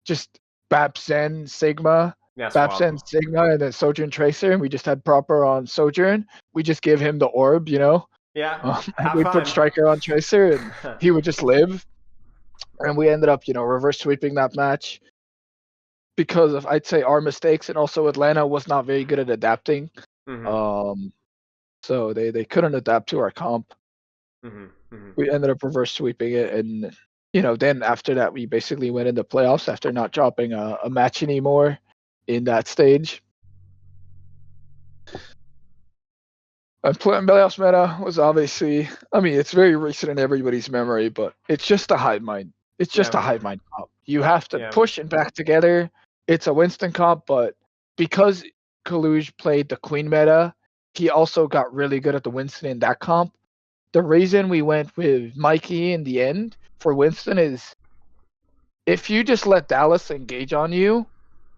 just Babsen Sigma, That's Babsen wild. Sigma, and then Sojourn Tracer, and we just had proper on Sojourn. We just give him the orb, Yeah. and Have we'd put fun. Striker on Tracer, and he would just live. And we ended up, reverse sweeping that match because of, I'd say, our mistakes, and also Atlanta was not very good at adapting. Mm-hmm. So they couldn't adapt to our comp. Mm-hmm. Mm-hmm. We ended up reverse sweeping it, and then after that we basically went into playoffs after not dropping a match anymore in that stage. Playoffs meta was obviously, it's very recent in everybody's memory, but it's just a hive mind. It's just a hive mind comp. You have to push and back together. It's a Winston comp, but because Kaluj played the Queen meta, he also got really good at the Winston in that comp. The reason we went with Mikey in the end for Winston is if you just let Dallas engage on you,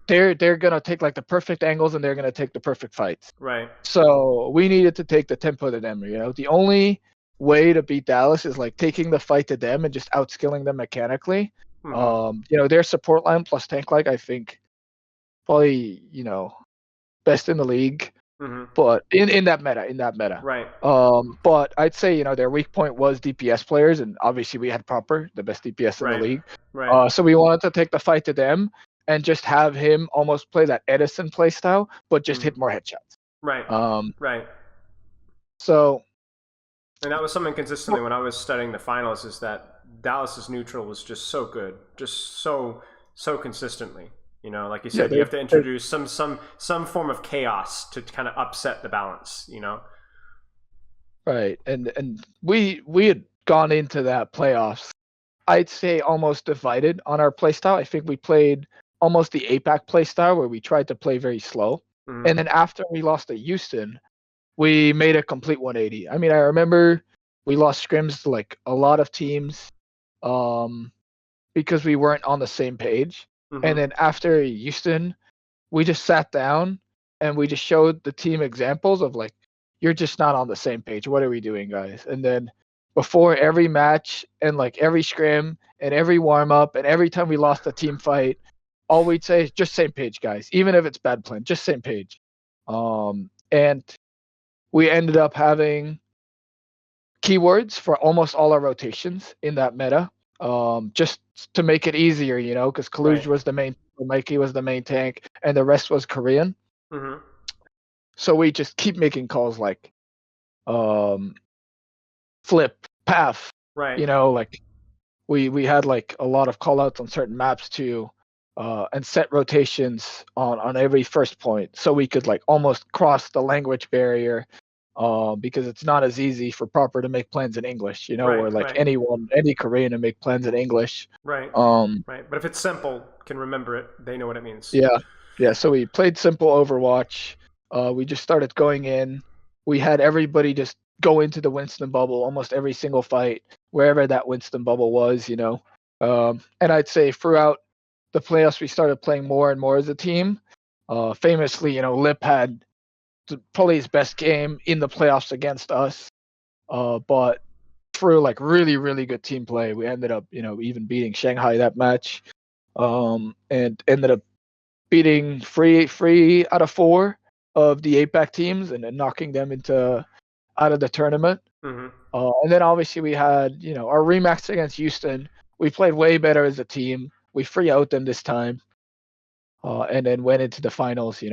they're gonna take like the perfect angles and they're gonna take the perfect fights. Right. So we needed to take the tempo to them. The only way to beat Dallas is like taking the fight to them and just outskilling them mechanically. Their support line plus tank like I think probably best in the league. Mm-hmm. But in that meta. Right. But I'd say, their weak point was DPS players, and obviously we had Proper, the best DPS in the league. Right. So we wanted to take the fight to them and just have him almost play that Edison play style, but just hit more headshots. Right. Right. So. And that was something consistently when I was studying the finals is that Dallas's neutral was just so good, just so consistently. Like you said, you have to introduce some form of chaos to kind of upset the balance. Right, and we had gone into that playoffs, I'd say almost divided on our playstyle. I think we played almost the APAC playstyle where we tried to play very slow, and then after we lost to Houston, we made a complete 180. I remember we lost scrims to like a lot of teams, because we weren't on the same page. And then after Houston, we just sat down and we just showed the team examples of like, you're just not on the same page. What are we doing, guys? And then before every match and like every scrim and every warm up and every time we lost a team fight, all we'd say is just same page, guys. Even if it's bad plan, just same page. And we ended up having keywords for almost all our rotations in that meta, just to make it easier, because Kaluj was the main, Mikey was the main tank, and the rest was Korean. So we just keep making calls like flip, path, like we had like a lot of callouts on certain maps too, and set rotations on every first point, so we could like almost cross the language barrier. Because it's not as easy for Proper to make plans in English, or like any Korean to make plans in English. Right. Right. But if it's simple, can remember it, they know what it means. Yeah. So we played simple Overwatch. We just started going in. We had everybody just go into the Winston bubble almost every single fight, wherever that Winston bubble was, And I'd say throughout the playoffs, we started playing more and more as a team. Famously, Lip had probably his best game in the playoffs against us, but through like really, really good team play, we ended up, even beating Shanghai that match, and ended up beating three out of 4 of the APAC teams and then knocking them out of the tournament. And then obviously we had, our rematch against Houston. We played way better as a team. We free out them this time, and then went into the finals,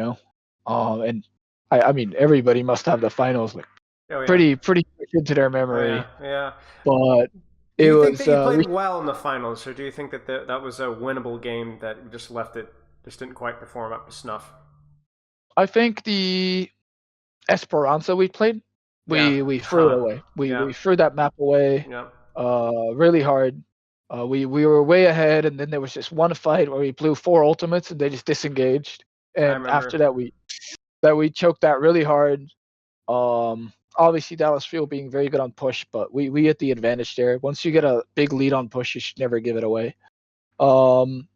and everybody must have the finals like pretty into their memory. Yeah. But do you think was, that you played well in the finals, or do you think that that was a winnable game that you just left it, just didn't quite perform up to snuff? I think the Esperanza we played, we threw it away. We threw that map away. Really hard. We were way ahead, and then there was just one fight where we blew 4 ultimates and they just disengaged. And after that we choked that really hard. Obviously Dallas Field being very good on push, but we get the advantage there. Once you get a big lead on push, you should never give it away. And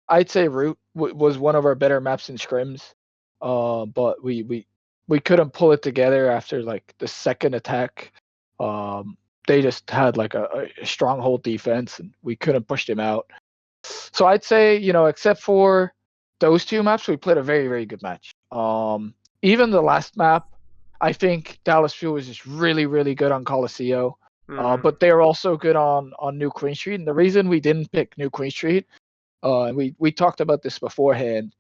I'd say Root was one of our better maps in scrims, but we couldn't pull it together after like the second attack. They just had like a stronghold defense, and we couldn't push them out. So I'd say, except for those two maps, we played a very, very good match. Even the last map, I think Dallas Fuel was just really, really good on Coliseum. But they're also good on New Queen Street. And the reason we didn't pick New Queen Street, we talked about this beforehand,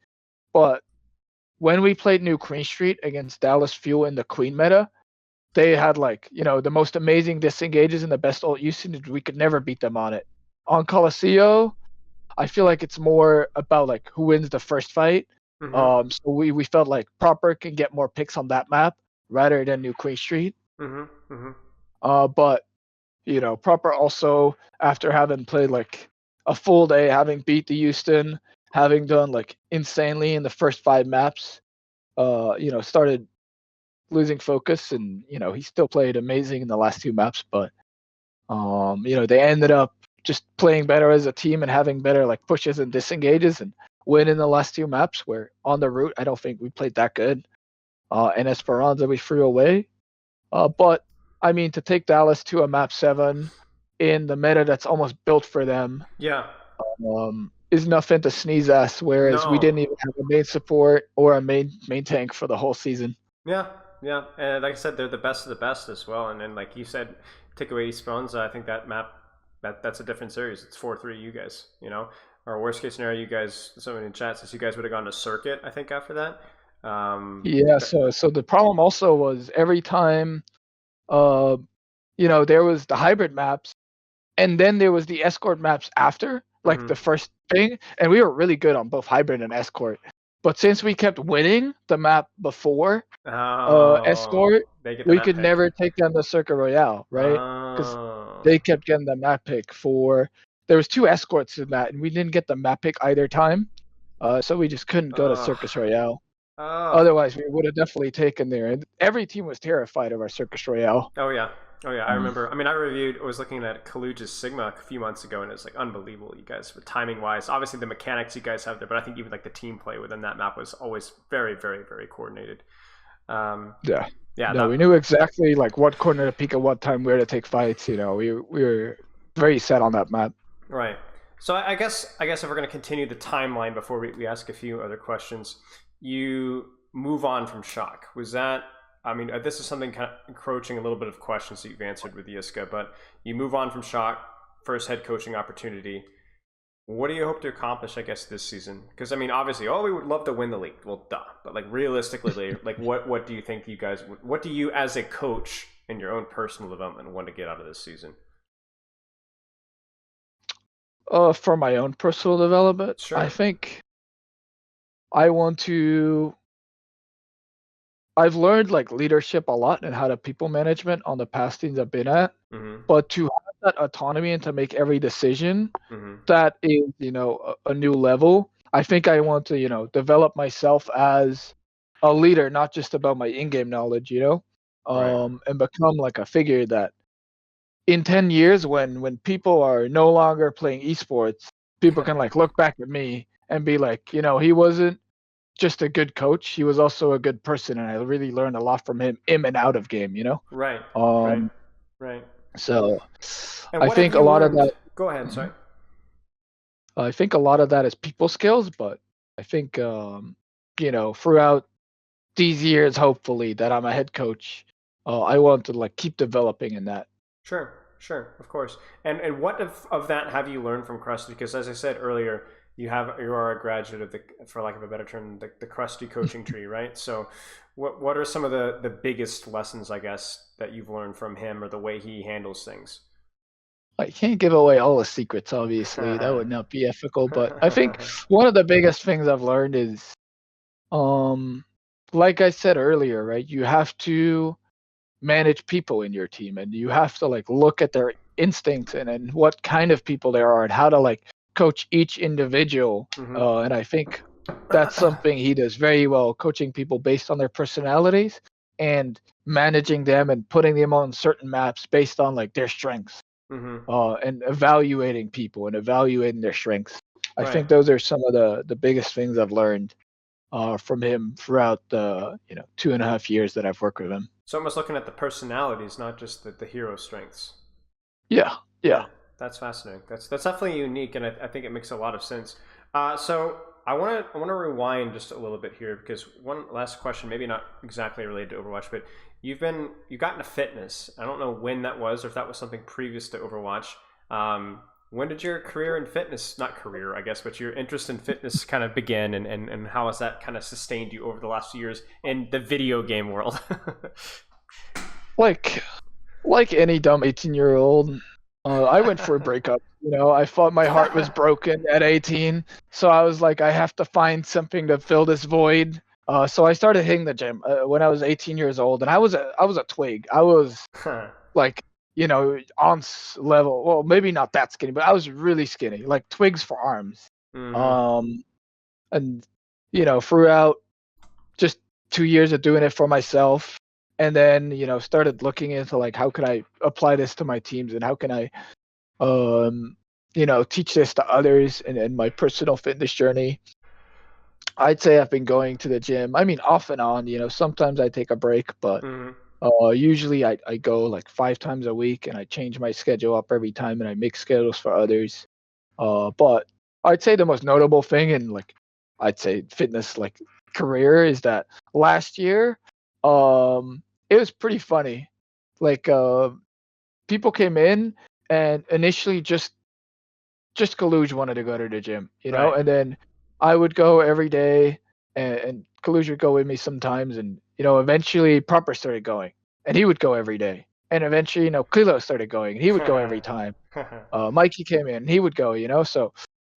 but when we played New Queen Street against Dallas Fuel in the Queen meta, they had the most amazing disengages and the best ult usage. We could never beat them on it. On Coliseum, I feel like it's more about like who wins the first fight. So we felt like Proper can get more picks on that map rather than New Queen Street. But Proper also, after having played like a full day, having beat the Houston, having done like insanely in the first 5 maps, started losing focus, and he still played amazing in the last 2 maps, but they ended up just playing better as a team and having better like pushes and disengages and win in the last 2 maps, where on the route I don't think we played that good. And Esperanza we threw away. But I mean, to take Dallas to a map 7 in the meta that's almost built for them, is nothing to sneeze at, whereas we didn't even have a main support or a main tank for the whole season. Yeah, and like I said, they're the best of the best as well. And then, like you said, take away Esperanza, I think that map, that's a different series. It's 4-3 you guys, Or worst case scenario, you guys, someone in chat says you guys would have gone to Circuit, I think, after that. So the problem also was every time, there was the hybrid maps, and then there was the escort maps after, like the first thing, and we were really good on both hybrid and escort. But since we kept winning the map before escort, we could never take them to Circuit Royale, right? Because they kept getting the map pick for. There was 2 escorts in that, and we didn't get the map pick either time, so we just couldn't go to Circus Royale. Otherwise, we would have definitely taken there. And every team was terrified of our Circus Royale. Oh yeah, I remember. I mean, I was looking at Kaluja's Sigma a few months ago, and it was like unbelievable. You guys, with timing wise, obviously the mechanics you guys have there, but I think even like the team play within that map was always very, very, very coordinated. We knew exactly like what corner to peek at what time, where to take fights. We were very set on that map. Right. So I guess if we're going to continue the timeline before we ask a few other questions, you move on from Shock. Was that? I mean, this is something kind of encroaching a little bit of questions that you've answered with Yiska, but you move on from Shock, first head coaching opportunity. What do you hope to accomplish, I guess, this season? Because, I mean, obviously, we would love to win the league. Well, duh. But, like, realistically, like, what do you think you guys... What do you, as a coach, in your own personal development, want to get out of this season? For my own personal development, sure. I think I want to... I've learned like leadership a lot and how to people management on the past teams I've been at, but to have that autonomy and to make every decision, that is, a new level. I think I want to, develop myself as a leader, not just about my in-game knowledge, and become like a figure that in 10 years when people are no longer playing esports, people can like look back at me and be like, he wasn't just a good coach, he was also a good person, and I really learned a lot from him in and out of game, Right. So I think a lot of that. Go ahead, sorry. I think a lot of that is people skills, but I think throughout these years, hopefully, that I'm a head coach, I want to like keep developing in that. Sure, of course. And what of that have you learned from Krusty? Because as I said earlier, you are a graduate of the, for lack of a better term, the Krusty coaching tree, right? So what are some of the biggest lessons, I guess, that you've learned from him, or the way he handles things? I can't give away all the secrets, obviously. That would not be ethical. But I think one of the biggest things I've learned is, like I said earlier, right? You have to manage people in your team, and you have to like look at their instincts and what kind of people they are and how to like coach each individual. And I think that's something he does very well, coaching people based on their personalities and managing them and putting them on certain maps based on like their strengths. and evaluating people and evaluating their strengths. I Right. think those are some of the biggest things I've learned from him throughout the 2.5 years that I've worked with him. So almost looking at the personalities, not just the hero strengths. Yeah, Yeah, yeah. that's fascinating. That's definitely unique, and I think it makes a lot of sense. So I want to rewind just a little bit here because one last question, maybe not exactly related to Overwatch, but you got into fitness. I don't know when that was, or if that was something previous to Overwatch. When did your career in fitness, not career, I guess, but your interest in fitness kind of begin, and how has that kind of sustained you over the last few years in the video game world? Like any dumb 18-year-old, I went for a breakup. I thought my heart was broken at 18, so I was like, I have to find something to fill this void. So I started hitting the gym when I was 18 years old, and I was a twig. I was like, level. Well, maybe not that skinny, but I was really skinny, like twigs for arms. Um, and throughout just 2 years of doing it for myself, and then started looking into like how can I apply this to my teams and how can I teach this to others in my personal fitness journey. I'd say I've been going to the gym. I mean, off and on. Sometimes I take a break, but usually I go like 5 times a week, and I change my schedule up every time, and I make schedules for others. But I'd say the most notable thing in like I'd say fitness like career is that last year, it was pretty funny. Like people came in and initially just Kaluj wanted to go to the gym, Right. and then I would go every day, and Kaluj would go with me sometimes, and eventually Proper started going, and he would go every day, and eventually Kilo started going, and he would go every time. Mikey came in, and he would go, so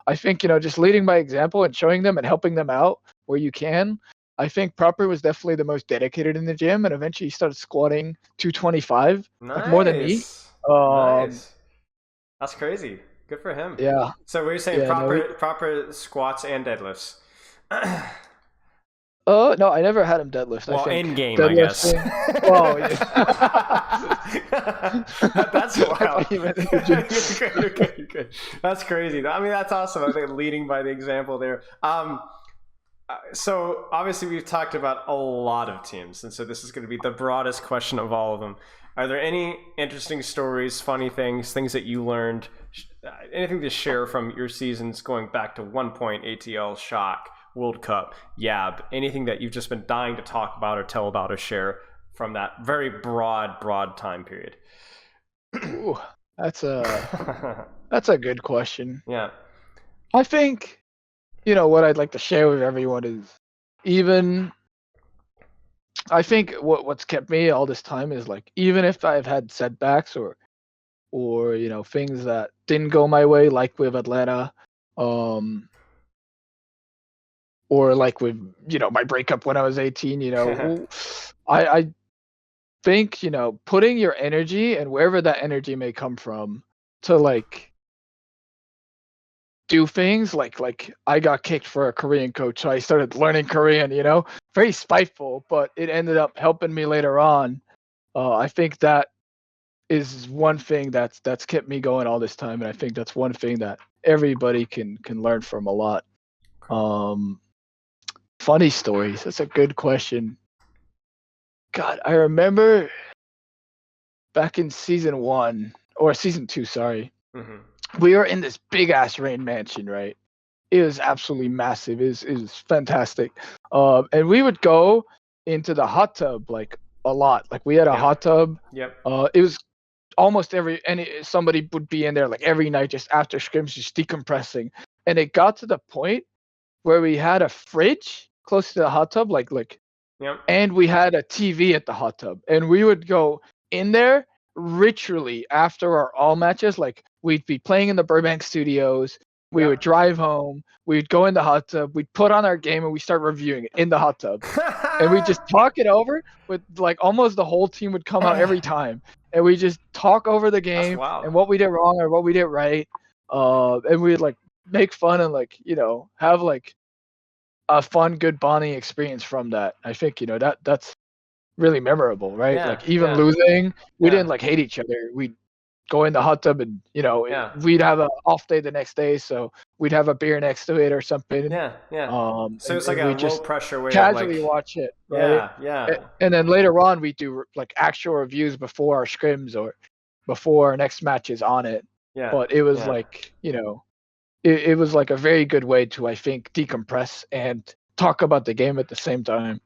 I think just leading by example and showing them and helping them out where you can. I think Proper was definitely the most dedicated in the gym, and eventually he started squatting 225, like more than me. Nice. Um, Nice. That's crazy. Good for him. yeah, So what you're saying, yeah, no, proper squats and deadlifts. no, I never had him deadlift. I Well, think in game, I guess. deadlifting. Oh, yeah. That's I wild. thought you meant in the gym. You're good. You're good. That's crazy. I mean, that's awesome. I think leading by the example there. So obviously we've talked about a lot of teams, and so this is going to be the broadest question of all of them. Are there any interesting stories, funny things that you learned, anything to share from your seasons going back to 1 point, ATL, Shock, World Cup, YAB, anything that you've just been dying to talk about or tell about or share from that very broad time period? Ooh, that's a good question. Yeah. I think what I'd like to share with everyone is even I think what's kept me all this time is like even if I've had setbacks or things that didn't go my way, like with Atlanta, um, or like with my breakup when I was 18. I think putting your energy and wherever that energy may come from to like do things like I got kicked for a Korean coach, so I started learning Korean. Very spiteful, but it ended up helping me later on. I think that is one thing that's kept me going all this time, and I think that's one thing that everybody can learn from a lot. Um, Funny stories. That's a good question. God, I remember back in season 1 or season 2, sorry. We were in this big ass rain mansion, right? It was absolutely massive. It was fantastic. And we would go into the hot tub like a lot. Like we had a hot tub. Yep. It was almost somebody would be in there like every night just after scrims just decompressing. And it got to the point where we had a fridge close to the hot tub, Yep. and we had a TV at the hot tub, and we would go in there ritually after our all matches. Like we'd be playing in the Burbank studios, we would drive home, we'd go in the hot tub, we'd put on our game, and we start reviewing it in the hot tub, and we just talk it over with like almost the whole team would come out every time, and we just talk over the game and what we did wrong or what we did right, and we'd like make fun and like have like a fun, good bonding experience from that. I think that's really memorable, right? Yeah. Like even Yeah. losing, we Yeah. didn't like hate each other. We go in the hot tub and, we'd have an off day the next day, so we'd have a beer next to it or something. Yeah, yeah. So it's like And a we low just pressure way of casually like, watch it, right? yeah, yeah, And then later on, we do like actual reviews before our scrims or before our next matches on it. yeah, But it was yeah. like, it was like a very good way to, I think, decompress and talk about the game at the same time.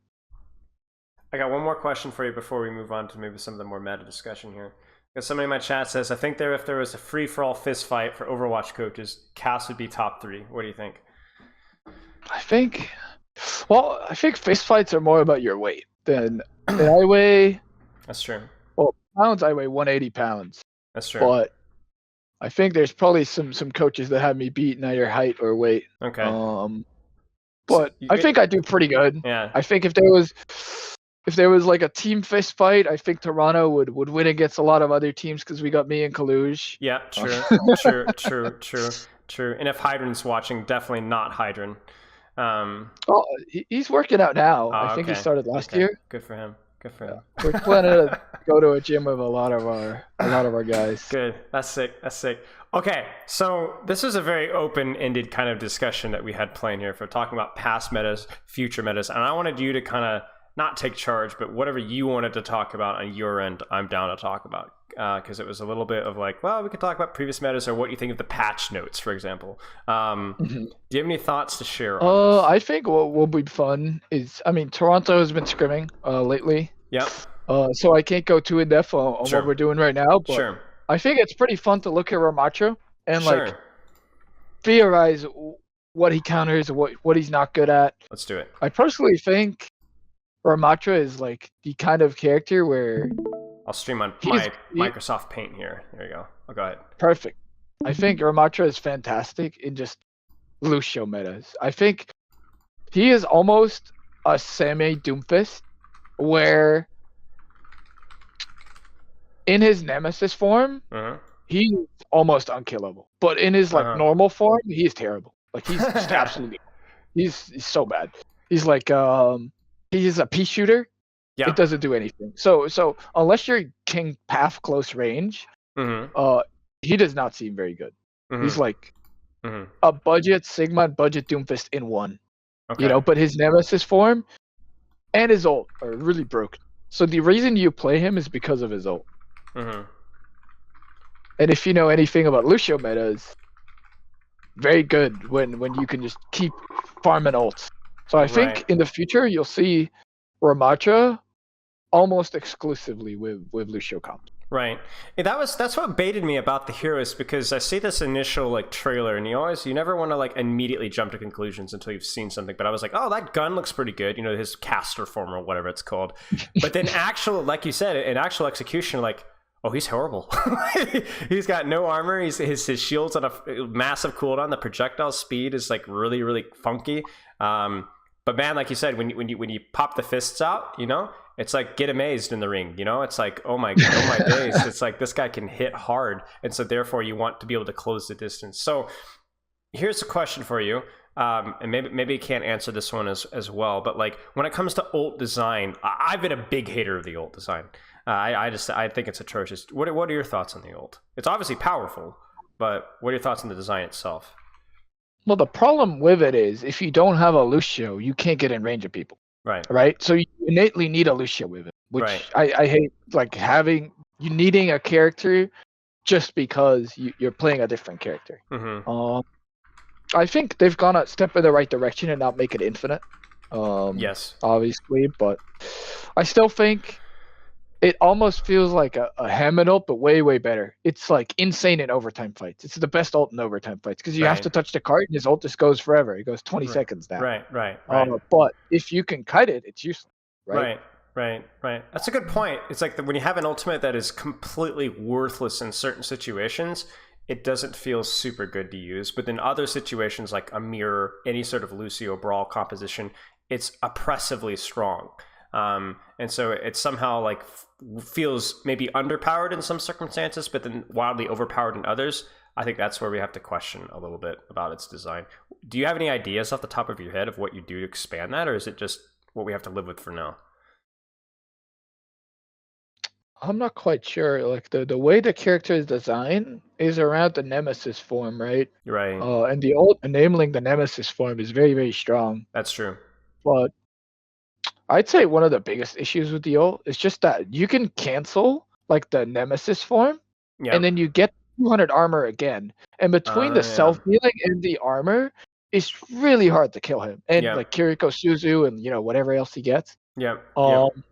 I got one more question for you before we move on to maybe some of the more meta discussion here. Because somebody in my chat says, I think if there was a free-for-all fist fight for Overwatch coaches, Cass would be top 3. What do you think? I think fist fights are more about your weight than I weigh. That's true. Well, pounds, I weigh 180 pounds. That's true. But I think there's probably some coaches that have me beat either height or weight. Okay. But I think I do pretty good. Yeah. I think if there was like a team fist fight, I think Toronto would win against a lot of other teams because we got me and Kaluj. Yeah, true. And if Hydran's watching, definitely not Hydran. He's working out now. I think okay. He started last year. Good for him. Yeah. We're planning to go to a gym with a lot of our guys. Good. That's sick. Okay, so this is a very open-ended kind of discussion that we had planned here for talking about past metas, future metas, and I wanted you to kind of not take charge, but whatever you wanted to talk about on your end, I'm down to talk about. Because it was a little bit of like, well, we could talk about previous metas or what you think of the patch notes, for example. Do you have any thoughts to share on this? I think what will be fun is, Toronto has been scrimming lately. Yep. So I can't go too in depth on what we're doing right now, but I think it's pretty fun to look at Ramatra and like theorize what he counters, what he's not good at. Let's do it. I personally think Ramatra is like the kind of character where I'll stream on my Microsoft Paint here. There you go. I'll go ahead. Perfect. I think Ramatra is fantastic in just Lucio metas. I think he is almost a semi-Doomfist where in his Nemesis form, he's almost unkillable. But in his normal form, he's terrible. Like he's just absolutely he's so bad. He's like he's a pea shooter. Yeah. It doesn't do anything. So unless you're King Path close range, he does not seem very good. He's like a budget Sigma and budget Doomfist in one. Okay. But his Nemesis form and his ult are really broken. So the reason you play him is because of his ult. And if you know anything about Lucio metas, very good when you can just keep farming ults. So I think in the future you'll see Ramatra almost exclusively with Lucio comp. Right. That's what baited me about the heroes, because I see this initial like trailer and you never want to like immediately jump to conclusions until you've seen something. But I was like, oh, that gun looks pretty good, his caster form or whatever it's called. But then like you said, in actual execution, like, oh, he's horrible. He's got no armor. His shield's on a massive cooldown. The projectile speed is like really, really funky. But man, like you said, when you pop the fists out, it's like get amazed in the ring. It's like oh my days. It's like this guy can hit hard, and so therefore you want to be able to close the distance. So here's a question for you, and maybe you can't answer this one as well. But like when it comes to ult design, I've been a big hater of the ult design. I think it's atrocious. What are your thoughts on the ult? It's obviously powerful, but what are your thoughts on the design itself? Well, the problem with it is if you don't have a Lucio, you can't get in range of people. Right. So you innately need a Lucio with it, which I hate. Like you needing a character just because you're playing a different character. I think they've gone a step in the right direction and not make it infinite. Yes, obviously, but I still think it almost feels like a Hammond ult, but way better. It's like insane in overtime fights. It's the best ult in overtime fights because you have to touch the cart and his ult just goes forever. It goes 20 seconds now. Right. But if you can kite it, it's useless. Right. That's a good point. It's like when you have an ultimate that is completely worthless in certain situations, it doesn't feel super good to use. But in other situations like a mirror, any sort of Lucio brawl composition, it's oppressively strong. And so it somehow like feels maybe underpowered in some circumstances, but then wildly overpowered in others. I think that's where we have to question a little bit about its design. Do you have any ideas off the top of your head of what you do to expand that, or is it just what we have to live with for now? I'm not quite sure. Like the way the character is designed is around the Nemesis form, right? Right. And the ult enabling the Nemesis form is very, very strong. That's true. But I'd say one of the biggest issues with the ult is just that you can cancel like the Nemesis form, and Yep. then you get 200 armor again. And between the Yeah. self healing and the armor, it's really hard to kill him. And Yep. like Kiriko Suzu and whatever else he gets. Yep. Yep. Um,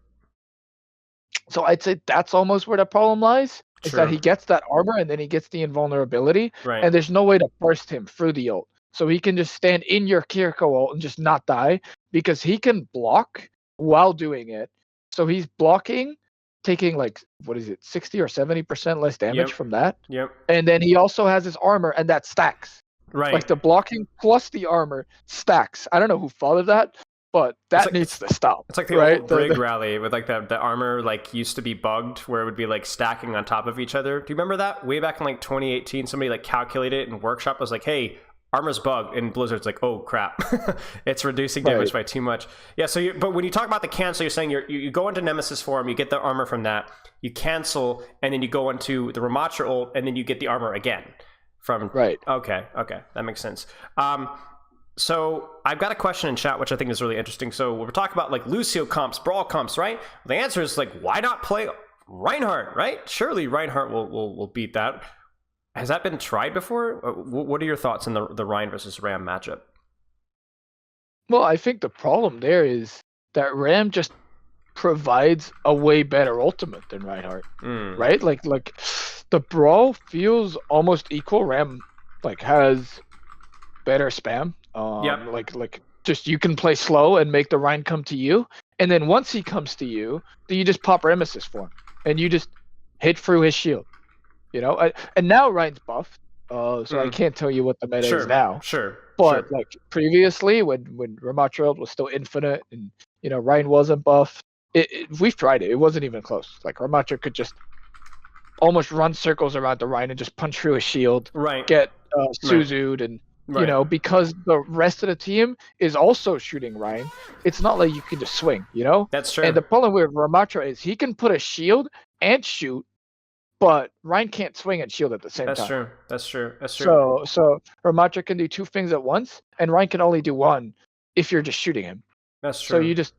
so I'd say that's almost where the problem lies. Is that True. he gets that armor and then he gets the invulnerability, Right. and there's no way to burst him through the ult. So he can just stand in your Kiriko ult and just not die because he can block while doing it. So he's blocking, taking like 60 or 70% less damage Yep. from that. Yep. And then he also has his armor and that stacks. Right. Like the blocking plus the armor stacks. I don't know who thought of that, but that needs to stop. It's like the right? old Brig rally with like the armor like used to be bugged where it would be like stacking on top of each other. Do you remember that? Way back in like 2018, somebody like calculated it in workshop was like, hey, armor's bugged, and Blizzard's like, oh crap, it's reducing damage by too much. Yeah. So, but when you talk about the cancel, you're saying you go into Nemesis form, you get the armor from that, you cancel, and then you go into the Ramatra ult, and then you get the armor again from. Right. Okay, that makes sense. So I've got a question in chat, which I think is really interesting. So we're talking about like Lucio comps, Brawl comps, right? The answer is like, why not play Reinhardt, right? Surely Reinhardt will beat that. Has that been tried before? What are your thoughts on the Rein versus Ram matchup? Well, I think the problem there is that Ram just provides a way better ultimate than Reinhardt, right? Like the Brawl feels almost equal. Ram like has better spam. Like just you can play slow and make the Rein come to you, and then once he comes to you, then you just pop Nemesis for him, and you just hit through his shield. And now Rein's buffed, so I can't tell you what the meta is now. Sure. But like previously, when Ramatra was still infinite, and Rein wasn't buffed, we've tried it. It wasn't even close. Like Ramatra could just almost run circles around the Rein and just punch through his shield, get Suzu'd, and because the rest of the team is also shooting Rein, it's not like you can just swing. That's true. And the problem with Ramatra is he can put a shield and shoot, but Rein can't swing and shield at the same time. That's true. So Ramatra can do two things at once, and Rein can only do one if you're just shooting him. That's true. So you just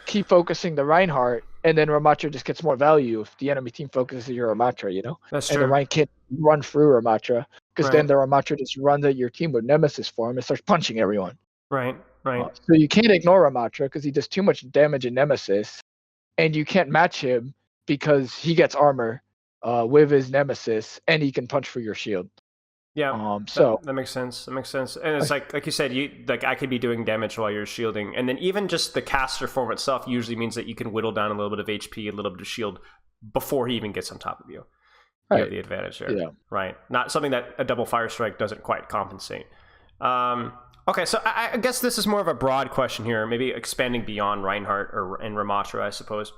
keep focusing the Reinhardt, and then Ramatra just gets more value if the enemy team focuses your Ramatra, That's and true. the Rein can't run through Ramatra, because then the Ramatra just runs at your team with Nemesis form and starts punching everyone. Right. So you can't ignore Ramatra because he does too much damage in Nemesis, and you can't match him because he gets armor with his Nemesis, and he can punch through your shield. Yeah. So that makes sense. And it's like you said, I could be doing damage while you're shielding, and then even just the caster form itself usually means that you can whittle down a little bit of HP, a little bit of shield before he even gets on top of you. You have the advantage there. Yeah. Right. Not something that a double fire strike doesn't quite compensate. Okay, so I guess this is more of a broad question here, maybe expanding beyond Reinhardt and Ramatra, I suppose.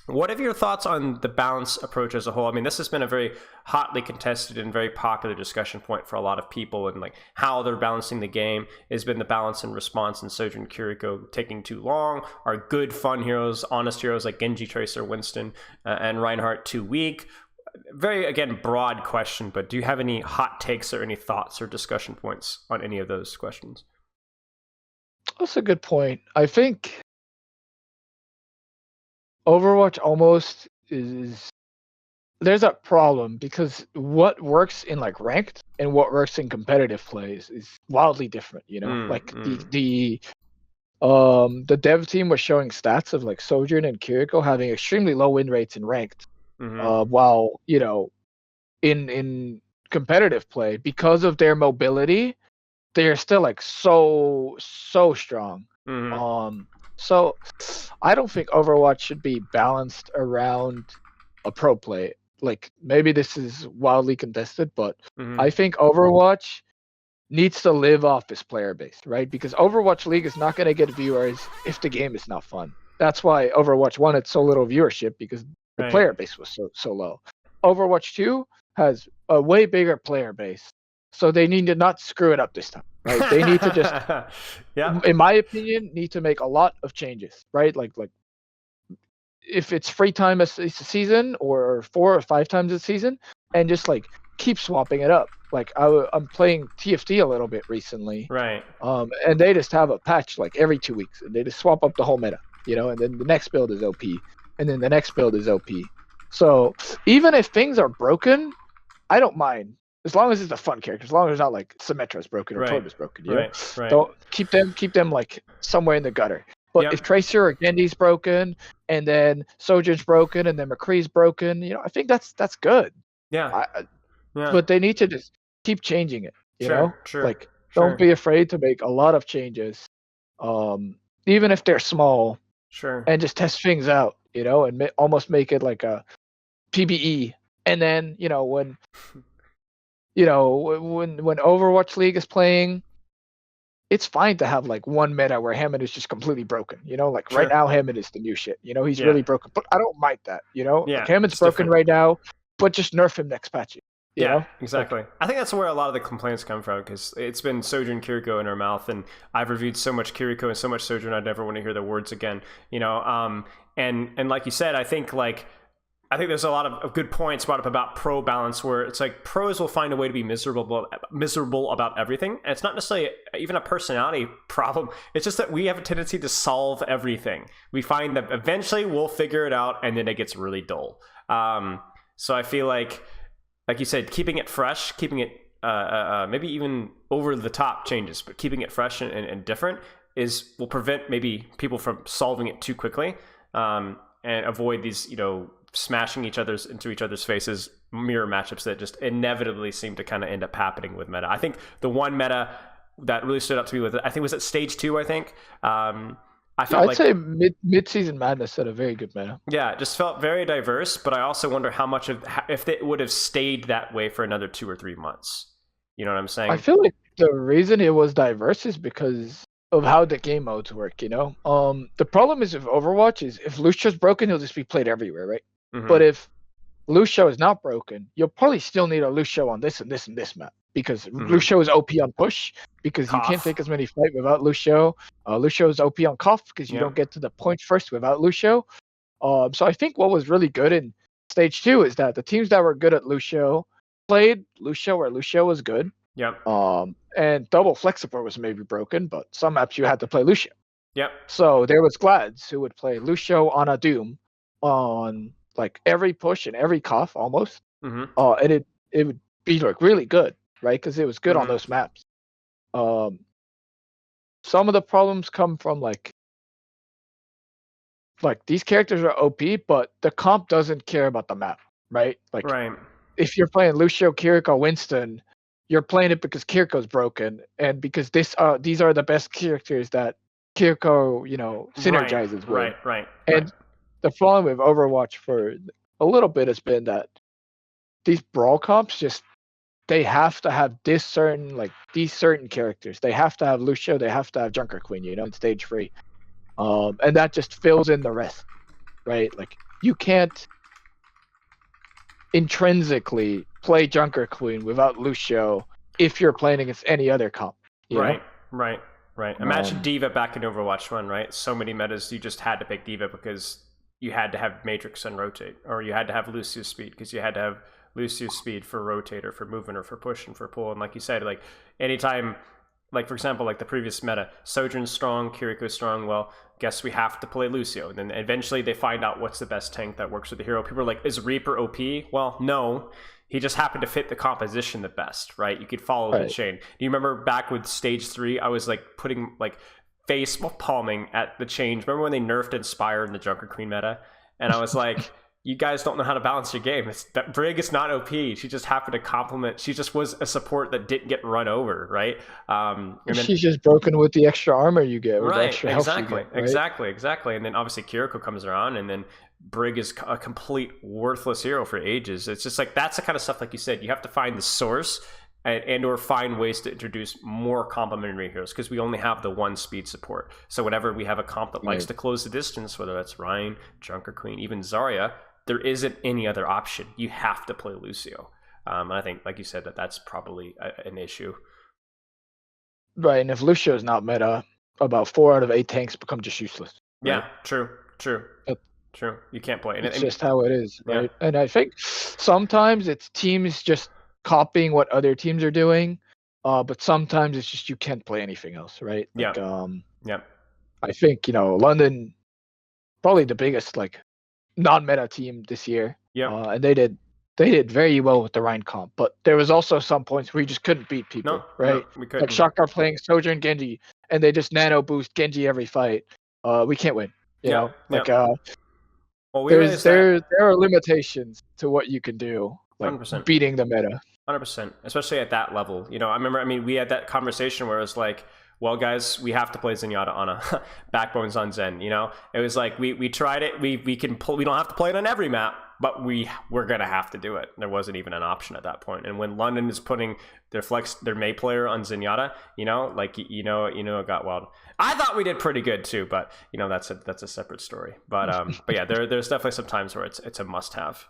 What are your thoughts on the balance approach as a whole? I mean, this has been a very hotly contested and very popular discussion point for a lot of people, and like how they're balancing the game has been the balance and response, and Sojourn Kiriko taking too long. Are good, fun heroes, honest heroes like Genji, Tracer, Winston, and Reinhardt too weak? Very, again, broad question, but do you have any hot takes or any thoughts or discussion points on any of those questions? That's a good point. I think Overwatch almost is there's a problem because what works in like ranked and what works in competitive plays is wildly different, the dev team was showing stats of like Sojourn and Kiriko having extremely low win rates in ranked, while in competitive play, because of their mobility, they're still like so strong. So I don't think Overwatch should be balanced around a pro play. Like, maybe this is wildly contested, but I think Overwatch needs to live off its player base, right? Because Overwatch League is not going to get viewers if the game is not fun. That's why Overwatch wanted so little viewership, because the player base was so low. Overwatch 2 has a way bigger player base, so they need to not screw it up this time, right? They need to just, in my opinion, need to make a lot of changes, right? Like if it's free time a season or 4 or 5 times a season, and just like keep swapping it up. Like I'm playing TFT a little bit recently, Right. and they just have a patch like every 2 weeks, and they just swap up the whole meta, and then the next build is OP, and then the next build is OP. So even if things are broken, I don't mind as long as it's a fun character, as long as it's not like Symmetra's broken or Right. Torva's broken. Right. Don't keep them like somewhere in the gutter. But Yep. if Tracer or Genji's broken, and then Sojourn's broken, and then McCree's broken, I think that's good. Yeah. Yeah. But they need to just keep changing it. Sure. Like don't be afraid to make a lot of changes, even if they're small. Sure. And just test things out, and almost make it like a PBE. And then when Overwatch League is playing, it's fine to have like one meta where Hammond is just completely broken. Like Sure. right now Hammond is the new shit. He's really broken, but I don't mind that. Yeah, like Hammond's broken different right now, but just nerf him next patch. Yeah, exactly. I think that's where a lot of the complaints come from, because it's been Sojourn Kiriko in her mouth, and I've reviewed so much Kiriko and so much Sojourn, I'd never want to hear the words again. And like you said, I think there's a lot of good points brought up about pro balance, where it's like pros will find a way to be miserable about everything. And it's not necessarily even a personality problem. It's just that we have a tendency to solve everything. We find that eventually we'll figure it out, and then it gets really dull. So I feel like you said, keeping it fresh, keeping it maybe even over the top changes, but keeping it fresh and different will prevent maybe people from solving it too quickly, and avoid these, smashing into each other's faces mirror matchups that just inevitably seem to kind of end up happening with meta. I think the one meta that really stood out to me I think was at stage 2, I think. I'd say mid-season madness had a very good meta. Yeah, it just felt very diverse, but I also wonder how much if it would have stayed that way for another 2 or 3 months. You know what I'm saying? I feel like the reason it was diverse is because of how the game modes work. The problem is with Overwatch is if Lucio's broken, he'll just be played everywhere, right? Mm-hmm. But if Lucio is not broken, you'll probably still need a Lucio on this and this and this map, because Lucio is OP on push, because you can't take as many fights without Lucio. Lucio is OP on Cough, because you don't get to the point first without Lucio. So I think what was really good in stage 2 is that the teams that were good at Lucio played Lucio where Lucio was good. Yep. And double flex support was maybe broken, but some maps you had to play Lucio. Yep. So there was Glads who would play Lucio on a Doom on like every push and every Cough almost. And it would be like really good, right? Because it was good on those maps. Some of the problems come from like these characters are OP, but the comp doesn't care about the map, right? Like if you're playing Lucio, Kiriko, Winston, you're playing it because Kiriko's broken, and because these are the best characters that Kiriko, synergizes with. Right. And the problem with Overwatch for a little bit has been that these brawl comps they have to have these certain characters. They have to have Lucio, they have to have Junker Queen, in stage 3. And that just fills in the rest, right? Like you can't intrinsically play Junker Queen without Lucio if you're playing against any other comp. Right. Imagine D.Va back in Overwatch 1, right? So many metas, you just had to pick D.Va because you had to have Matrix and Rotate, or you had to have Lucio's speed because you had to have Lucio's speed for Rotate or for movement or for push and for pull. And like you said, like anytime, like for example, like the previous meta, Sojourn's strong, Kiriko's strong, well, guess we have to play Lucio. And then eventually they find out what's the best tank that works with the hero. People are like, is Reaper OP? Well, no. He just happened to fit the composition the best, right? You could follow the chain. Do you remember back with stage 3, I was like putting like face palming at the change. Remember when they nerfed Inspire in the Junker Queen meta? And I was like, you guys don't know how to balance your game. That Brig is not OP. She just happened to complement. She just was a support that didn't get run over, right? And then, she's just broken with the extra armor you get, with the extra health you get, right? Exactly. And then obviously Kiriko comes around, and then Brig is a complete worthless hero for ages. It's just like that's the kind of stuff, like you said, you have to find the source and or find ways to introduce more complementary heroes, because we only have the one speed support. So whenever we have a comp that likes to close the distance, whether that's Ryan, Junker Queen, even Zarya, there isn't any other option. You have to play Lucio. And I think, like you said, that's probably an issue. Right, and if Lucio's not meta, about 4 out of 8 tanks become just useless. Right? Yeah, true. True. You can't play. And It's just how it is, yeah. right? And I think sometimes it's teams just copying what other teams are doing, but sometimes it's just you can't play anything else, right? Yeah. Yeah. I think London probably the biggest non-meta team this year, Yep. and they did very well with the Rhine comp, but there was also some points where you just couldn't beat people, right? We Like couldn't. Shakhtar playing Sojourn Genji, and they just nano boost Genji every fight. We can't win, Yeah. Well, we realized there are limitations to what you can do, like 100%. beating the meta. 100%, especially at that level. I remember, we had that conversation where it was like, well, guys, we have to play Zenyatta on a Backbones on Zen. It was like we tried it. We can pull. We don't have to play it on every map, but we're gonna have to do it. There wasn't even an option at that point. And when London is putting their May player on Zenyatta, it got wild. I thought we did pretty good too, but that's a separate story. But yeah, there's definitely some times where it's a must have.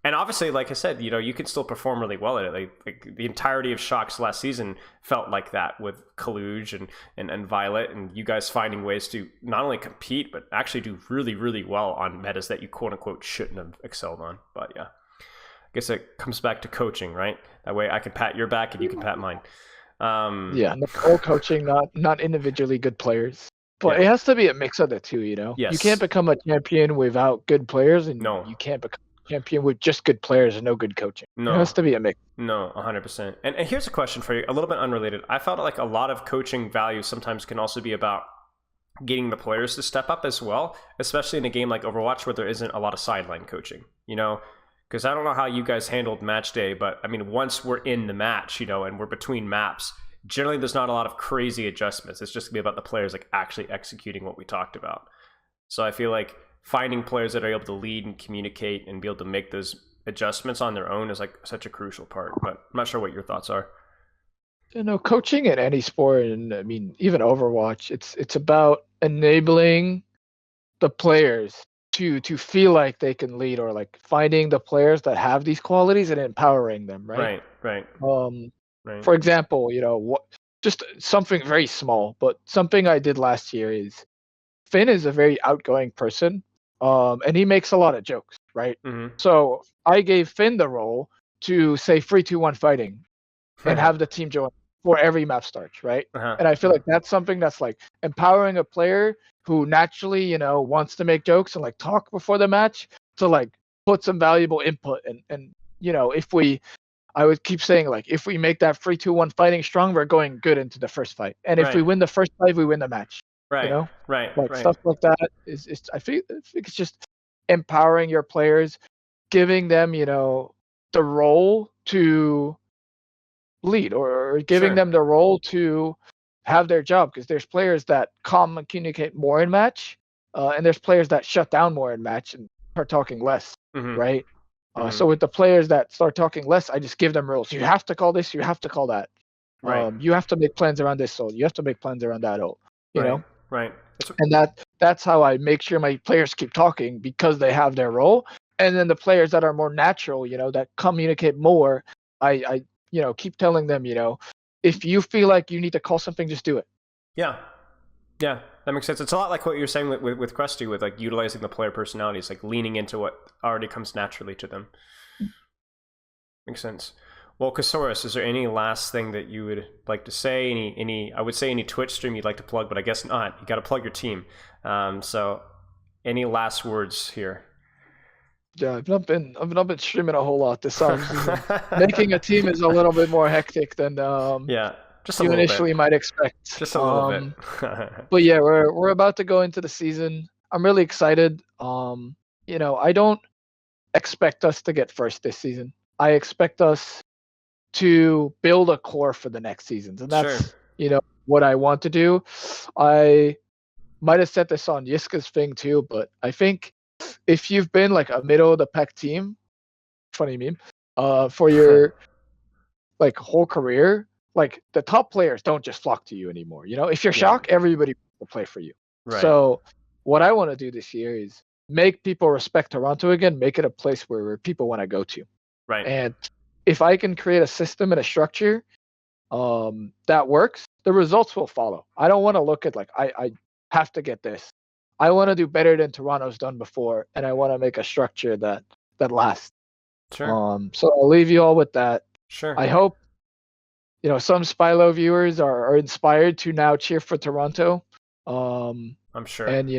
And obviously, like I said, you can still perform really well at it. Like the entirety of Shock's last season felt like that with Kaluj and Violet, and you guys finding ways to not only compete, but actually do really, really well on metas that you quote unquote shouldn't have excelled on. But yeah, I guess it comes back to coaching, right? That way I can pat your back and you can pat mine. Yeah, all coaching, not individually good players. But Yeah. it has to be a mix of the two, Yes. You can't become a champion without good players, and No. you can't become champion with just good players and no good coaching. No. It has to be a mix. No, 100%. And here's a question for you, a little bit unrelated. I felt like a lot of coaching value sometimes can also be about getting the players to step up as well, especially in a game like Overwatch where there isn't a lot of sideline coaching, because I don't know how you guys handled match day, but once we're in the match, and we're between maps, generally there's not a lot of crazy adjustments. It's just gonna be about the players actually executing what we talked about. So I feel like finding players that are able to lead and communicate and be able to make those adjustments on their own is such a crucial part. But I'm not sure what your thoughts are. Coaching in any sport, and even Overwatch, it's about enabling the players to feel like they can lead, or like finding the players that have these qualities and empowering them, right? Right. For example, just something very small, but something I did last year is Finn is a very outgoing person, and he makes a lot of jokes, right? Mm-hmm. So I gave Finn the role to say 3-2-1 fighting and have the team join before every map starts, right? And I feel like that's something that's like empowering a player who naturally, wants to make jokes and like talk before the match to like put some valuable input. And I would keep saying, like, if we make that 3-2-1 fighting strong, we're going good into the first fight. And if we win the first fight, we win the match. Right. Stuff like that is I think it's just empowering your players, giving them, the role to lead, or giving them the role to have their job, because there's players that communicate more in match, and there's players that shut down more in match and start talking less, right? So with the players that start talking less, I just give them rules. You have to call this, you have to call that. You have to make plans around this ult. You have to make plans around that ult. Know? Right. And that's how I make sure my players keep talking, because they have their role. And then the players that are more natural, that communicate more, I keep telling them, if you feel like you need to call something, just do it. Yeah, that makes sense. It's a lot like what you're saying with Krusty, with like utilizing the player personalities, like leaning into what already comes naturally to them. Makes sense. Well, Casores, is there any last thing that you would like to say? I would say any Twitch stream you'd like to plug, but I guess not. You got to plug your team. So, any last words here? Yeah, I've not been streaming a whole lot this season. Making a team is a little bit more hectic than just you initially might expect. Just a little bit. But yeah, we're about to go into the season. I'm really excited. I don't expect us to get first this season. I expect us to build a core for the next seasons, and that's what I want to do. I might have said this on Yiska's thing too, but I think if you've been like a middle of the pack team, funny meme, for your like whole career, like the top players don't just flock to you anymore. If you're Shock, everybody will play for you. Right. So what I want to do this year is make people respect Toronto again, make it a place where people want to go to. Right. And if I can create a system and a structure that works, the results will follow. I don't want to look at like I have to get this. I want to do better than Toronto's done before, and I want to make a structure that lasts. Sure. So I'll leave you all with that. Sure. I hope some Spilo viewers are inspired to now cheer for Toronto. I'm sure. And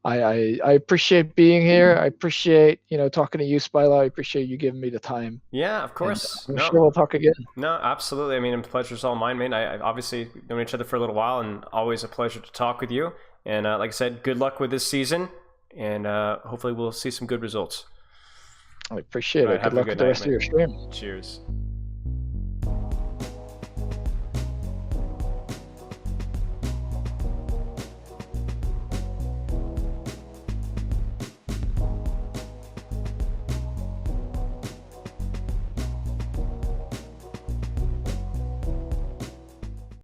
I appreciate being here. I appreciate talking to you, Spilo. I appreciate you giving me the time. Yeah, of course. I'm No. sure we'll talk again. No, absolutely. I mean, the pleasure's all mine, man. I obviously known each other for a little while, and always a pleasure to talk with you. And like I said, good luck with this season, and hopefully we'll see some good results. I appreciate All it. right, Good have a luck good with the night, rest of man. your stream. Cheers.